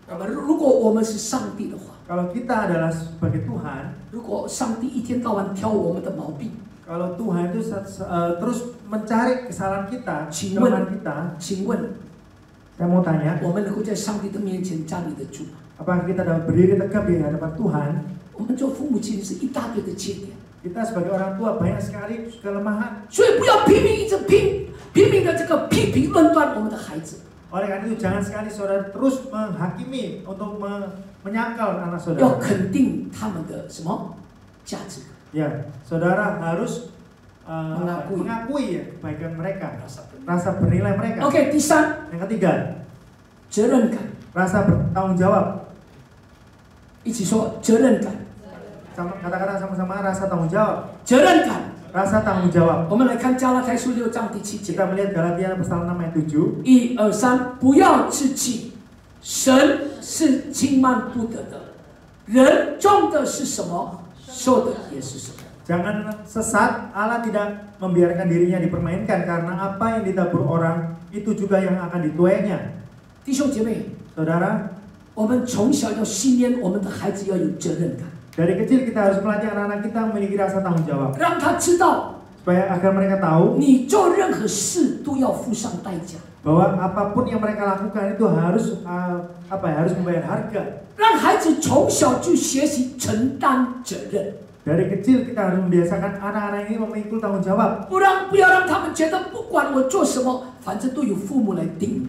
如果我们是上帝的话， kalau kita adalah sebagai Tuhan, 如果上帝一天到晚挑我们的毛病， kalau Tuhan itu terus mencari kesalahan kita, 请 kelemahan 问 kita, 请问 saya mau tanya, 我们能够在上帝的面前站立得住吗？ apakah kita dapat berdiri tegap di hadapan Tuhan? 我们做父母亲是一大堆的缺点， Kita sebagai orang tua banyak sekali kelemahan. 所以不要一直拼命的这个批评论断我们的孩子。 Oleh karena itu jangan sekali saudara terus menghakimi untuk menyangkal anak 要 saudara. 肯定他们的什么价值感， Ya, saudara harus Mengakui. ya kebaikan mereka, rasa bernilai mereka. OK， 第三， Yang ketiga, 责任感， rasa bertanggung jawab. 一起说责任感， Kata-kata sama-sama rasa tanggung jawab. 责任感。 Rasa tanggung jawab. 我们来看加拉太书6章第7节， Kita melihat Galatia pasal 6 ayat 7. 1、2、3，不要自欺，神是轻慢不得的，人种的是什么，收的也是什么。 Jangan sesat, Allah tidak membiarkan dirinya dipermainkan karena apa yang ditabur orang itu juga yang akan dituainya. 弟兄姐妹， Saudara, 我们从小要训练我们的孩子要有责任感， dari kecil kita harus melatih anak-anak kita memiliki rasa tanggung jawab 让他知道 supaya agar mereka tahu 你做任何事都要付上代价， bahwa apapun yang mereka lakukan itu harus harus membayar harga. 让孩子从小就学习承担责任， Dari kecil kita harus membiasakan anak-anak ini memikul tanggung jawab. 不要让他们觉得不管我做什么，反正都有父母来定。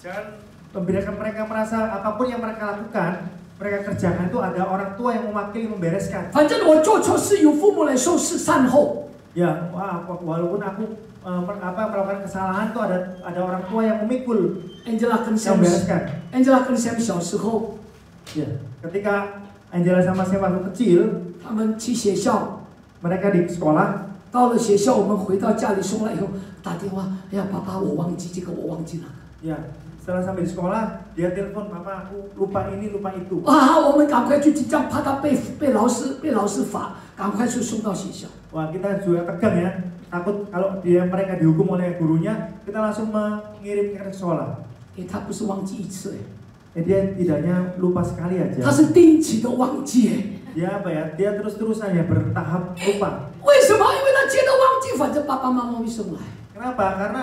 Jangan membiarkan mereka merasa apapun yang mereka lakukan, mereka kerjakan itu ada orang tua yang mewakili membereskan. 反正我做错事有父母来收拾善后。 Ya, walaupun aku melakukan kesalahan tuh ada orang tua yang memikul Angela 跟 yang Sam， membereskan. Angela 跟 Sam 小时候， Ya, ketika Angela sama saya waktu kecil, 他们去学校， mereka di sekolah, 到了学校，我们回到家里送来以后，打电话，哎呀，爸爸，我忘记这个，我忘记那个。 ya setelah sampai di sekolah dia telepon, papa aku lupa ini lupa itu. 啊，我们赶快去紧张，怕他被老师罚，赶快去送到学校。 Wah, kita juga tegang ya, takut kalau mereka dihukum oleh gurunya, kita langsung mengirim ke sekolah. 他不是忘记一次， Dia tidaknya lupa sekali 他 aja. 是定期的忘记。 Dia apa ya? Dia terus-terusan ya bertahap lupa. 为什么？因为他觉得忘记，反正爸爸妈妈会送来。 Kenapa? Karena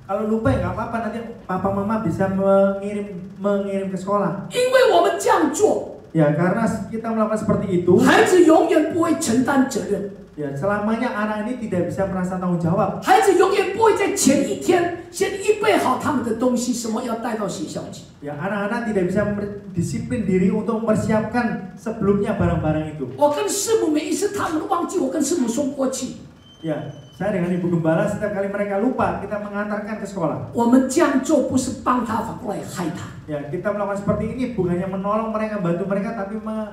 kalau lupa ya nggak apa-apa, nanti papa mama bisa mengirim ke sekolah. 因为我们这样做， Ya, karena kita melakukan seperti itu, 孩子永远不会承担责任。Ya, selamanya anak ini tidak bisa merasa tanggung jawab. 孩子永远不会在前一天先预备好他们的东西，什么要带到学校去。 Ya, anak-anak tidak bisa disiplin diri untuk mempersiapkan sebelumnya barang-barang itu. 我跟师母每一次他们都忘记我跟师母说过去。 Ya, saya dengan Ibu Gembala setiap kali mereka lupa, kita mengantarkan ke sekolah. 我们这样做不是帮他，反过来害他。 Ya, kita melakukan seperti ini bukannya menolong mereka, bantu mereka, tapi malah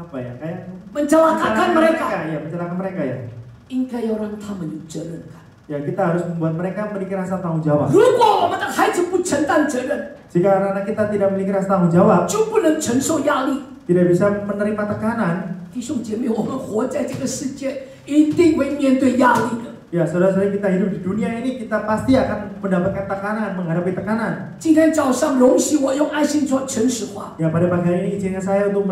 kayak mencelakakan mereka. Ya, mencelakakan mereka ya. 应该要让他们有责任感。 Ya, kita harus membuat mereka memiliki rasa tanggung jawab. 如果我们的孩子不承担责任， Jika anak-anak kita tidak memiliki rasa tanggung jawab, 就不能承受压力。 tidak bisa menerima tekanan. 弟兄姐妹，我们活在这个世界，一定会面对压力的。 Ya, saudara-saudari, kita hidup di dunia ini, kita pasti akan mendapatkan tekanan, menghadapi tekanan. 今天早上容许我用爱心说诚实话。 Ya, pada pagi hari ini izinkan saya untuk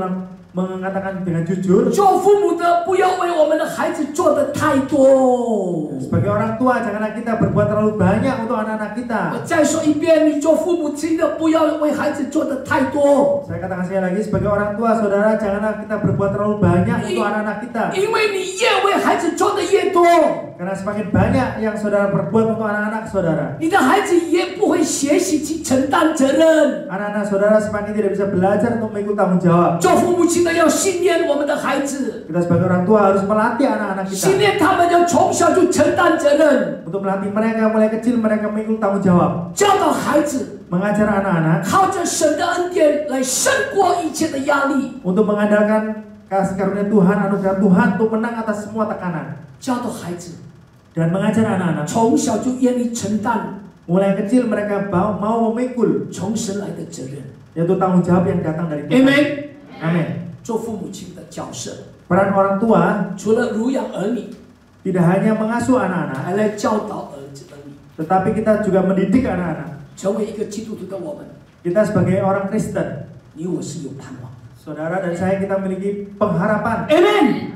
mengatakan dengan jujur. 做父母的不要为我们的孩子做的太多。 Sebagai orang tua, janganlah kita berbuat terlalu banyak untuk anak-anak 我 kita. 再说一遍，你做父母亲的不要为孩子做的太多， Saya katakan sekali lagi, sebagai orang tua, saudara, janganlah kita berbuat terlalu banyak untuk anak-anak kita. 因为你越为孩子做的越多， Karena semakin banyak yang saudara perbuat untuk anak-anak saudara, 你的孩子也不会学习去承担责任。 anak-anak saudara semakin tidak bisa belajar untuk mengikut tanggung jawab. 做父母亲的要训练我们的孩子， Kita sebagai orang tua harus melatih anak-anak 训 kita. 练他们要从小就承担责任， Untuk melatih mereka mulai kecil mereka mengikut tanggung jawab. 教导孩子 Mengajar anak-anak 靠着神的恩典来胜过一切的压力， untuk mengandalkan kasih karunia Tuhan, anugerah Tuhan untuk menang atas semua tekanan. 教导孩子 Dan mengajar anak-anak 从小就愿意承担 mulai kecil mereka mau memikul 从神来的责任。 yaitu tanggung jawab yang datang dari Tuhan. Amen。 Amin. 做父母亲的角色， Peran orang tua 除了乳养儿女， tidak hanya mengasuh anak-anak, 还来教导儿子儿女。 tetapi kita juga mendidik anak-anak. 成为一个基督徒的我们， Kita sebagai orang Kristen, 你我是有盼望。 saudara dan saya, kita memiliki pengharapan. Amen。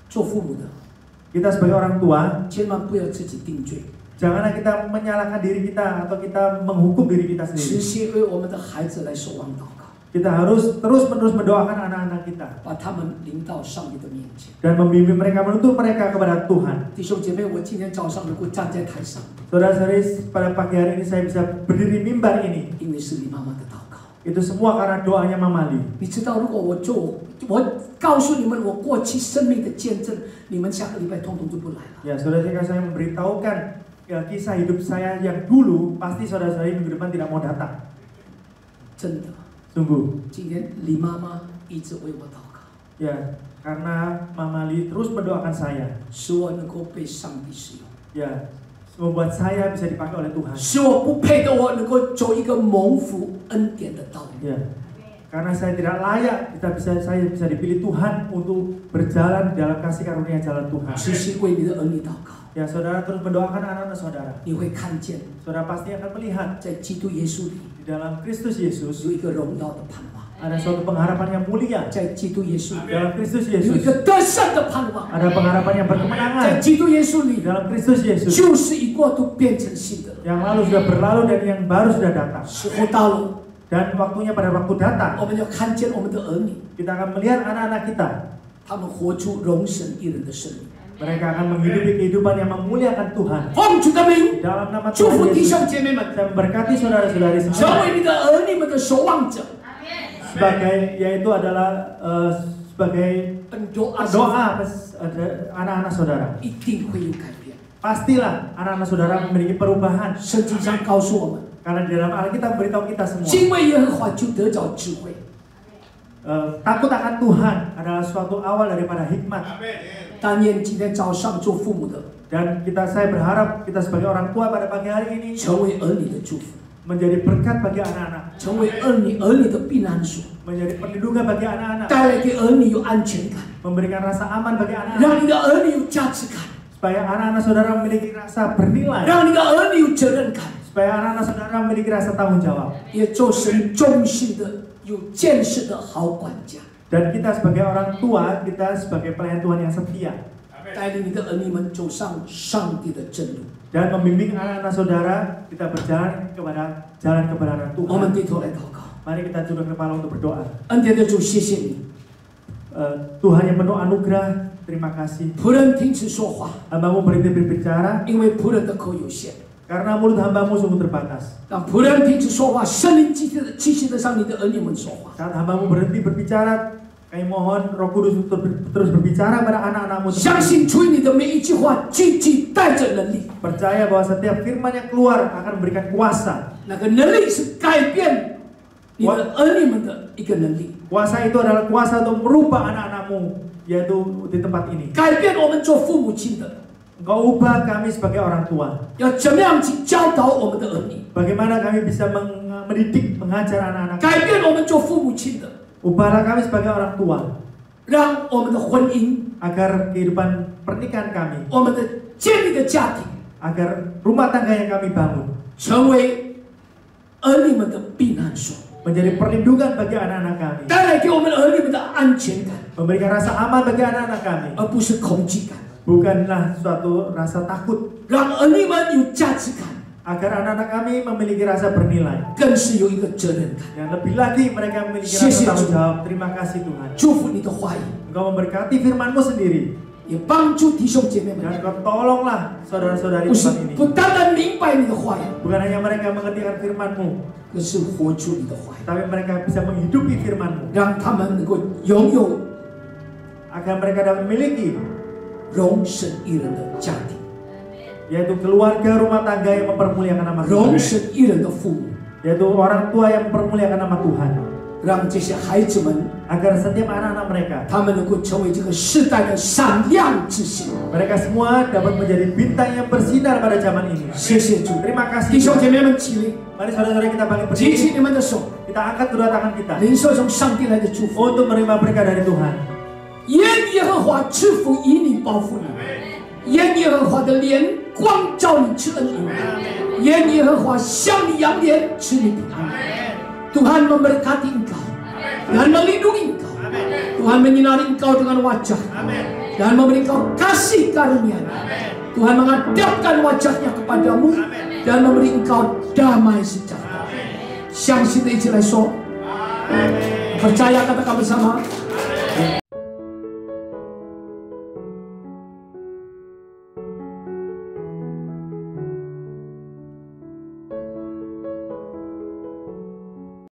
做父母的， Kita sebagai orang tua, 千万不要自己定罪， janganlah kita menyalahkan diri kita atau kita menghukum diri kita 持 sendiri. 续为我们的孩子来守望祷告， Kita harus terus-menerus mendoakan anak-anak kita 把他们领到上帝的面前。 dan membimbing mereka, menuntut mereka kepada Tuhan. 弟兄姐妹，我今天早上能够站在台上， Saudara-saudari, pada pagi hari ini saya bisa berdiri mimbar ini. 因为是你妈妈的祷告。 Itu semua karena doanya Mama Li. 你知道，如果我告诉你们我过去生命的见证，你们下个礼拜通通就不来了。 Ya, saudara, jika saya memberitahukan kisah hidup saya yang dulu, pasti saudara-saudari minggu depan tidak mau datang. 真的， Sungguh. 今天李妈妈一直为我祷告， Ya, karena Mama Li terus mendoakan saya. 使我能够被上帝使用， Ya, membuat saya bisa dipakai oleh Tuhan. 使我不配的我能够走一个蒙福恩典的道路。 Ya, karena saya tidak layak, saya bisa dipilih Tuhan untuk berjalan di dalam kasih karunia jalan Tuhan. 持续为你的儿女祷告， Ya, saudara terus mendoakan anak-anak saudara. 你会看见， Saudara pasti akan melihat 在基督耶稣里 di dalam Kristus Yesus 有一个荣耀的盼望， ada suatu pengharapan yang mulia. 在基督耶稣里 Dalam Kristus 有一 Yesus 个得胜的盼望， ada pengharapan yang 在 berkemenangan. 基督耶稣 Di 里 dalam Kristus Yesus 旧事已过，都变成新的了。 yang lalu sudah berlalu dan yang baru sudah datang. 时候到了， Dan waktunya pada waktu datang, 我们要看见我们的儿女， kita akan melihat anak-anak kita. 他们活出荣神一人的生命。 Mereka akan menghidupi kehidupan yang memuliakan Tuhan. 奉主的名， Dalam nama 祝 Tuhan 福弟 Yesus, 兄姐妹们， saya memberkati saudara-saudari 成 semua 为你的儿女们的守望者。 sebagai, yaitu adalah sebagai doa doa anak-anak saudara. 一定会有改变。 Pastilah anak-anak saudara memiliki perubahan. 圣经上告诉我们， Karena di dalam Alkitab beritahu kita semua, 敬畏耶和华就得着智慧。 takut akan Tuhan adalah suatu awal daripada hikmat. 但愿今天早上做父母的， Dan saya berharap kita sebagai orang tua pada pagi hari ini 成为儿女的祝福， menjadi berkat bagi anak-anak, 成为儿女的避难所， menjadi perlindungan bagi anak-anak, 带来给儿女有安全感， memberikan rasa aman bagi anak-anak, 让你的儿女有价值感， supaya anak-anak saudara memiliki rasa bernilai, 让你的儿女有责任感， supaya anak-anak saudara memiliki rasa tanggung jawab. 也做神忠心的、有见识的好管家， Dan kita sebagai orang tua, kita sebagai pelayan Tuhan yang setia, 带领你的儿女们走上上帝的正路。 dan membimbing anak-anak saudara kita berjalan kepada jalan kebenaran 我们 Tuhan. 低头来祷告， Mari kita tunduk kepala untuk berdoa. 恩典的主，谢谢你， Tuhan yang penuh anugerah, terima kasih. 仆人停止说话， Hamba-Mu berhenti berbicara 因为仆人的口有限。 karena mulut hamba-Mu sungguh terbatas. 当仆人停止说话，圣灵继续的向你的儿女们说话。 Saat hamba-Mu berhenti berbicara, kami mohon Roh Kudus untuk terus berbicara pada anak-anak-Mu. 相信出于你的每一句话，句句带着能力。 Percaya bahwa setiap firman yang keluar akan memberikan kuasa. 那个能力是改变你的儿女们的一个能力， Kuasa itu adalah kuasa untuk merubah anak-anak-Mu, yaitu di tempat ini. 改变我们做父母亲的， Engkau ubah kami sebagai orang tua. 要怎么样去教导我们的儿女， Bagaimana kami bisa mendidik, mengajar anak-anak. 改变我们做父母亲的， Ubahlah kami sebagai orang tua, 让我们的婚姻， agar kehidupan pernikahan kami, 我们的建立的家庭， agar rumah tangga yang kami bangun 成为儿女们的避难所， menjadi perlindungan bagi anak-anak kami, 带来给我们的儿女们的安全感， memberikan rasa aman bagi anak-anak kami, 而不是恐惧感， bukanlah suatu rasa takut, 让儿女们有价值感， agar anak-anak kami memiliki rasa bernilai. 更是有一个责任感。 Yang lebih lagi mereka memiliki rasa tanggung jawab. Terima kasih Tuhan. 祝福你的话语， Engkau memberkati firman-Mu sendiri. 也帮助弟兄姐妹们， Dan Engkau tolonglah saudara-saudari 不是 tempat ini. 不单单明白你的话语， Bukan hanya mereka mengertikan firman-Mu, 而是活出你的话语， tapi mereka bisa menghidupi firman-Mu. 让他们能够拥有 Agar mereka dapat memiliki, 荣神一人的家庭， yaitu keluarga rumah tangga yang mempermuliakan nama 荣 Tuhan. 神一人的父母， Yaitu orang tua yang mempermuliakan nama Tuhan. 让这些孩子们， Agar setiap anak-anak mereka, 他们能够成为这个世代的闪亮之星。 mereka semua dapat menjadi bintang yang bersinar pada zaman ini. 谢谢主， Terima kasih 弟兄 Tuhan. 姐妹们起立， Mari saudara-saudara kita bangkit 举起 berdiri. 你们的手， Kita angkat kedua tangan kita 领受从上帝来的祝福。 untuk menerima berkat dari Tuhan. 愿耶和华赐福以你报复你，愿耶和华的脸光照你赐恩你，愿耶和华向你扬脸赐你平安。Tuhan memberkati engkau, Tuhan melindungi engkau, Tuhan menyinari engkau dengan wajah, dan memberi engkau kasih karunia. Tuhan menghadapkan wajahnya kepadamu dan memberi engkau damai sejahtera. 相信的一起来说，percaya katakan bersama.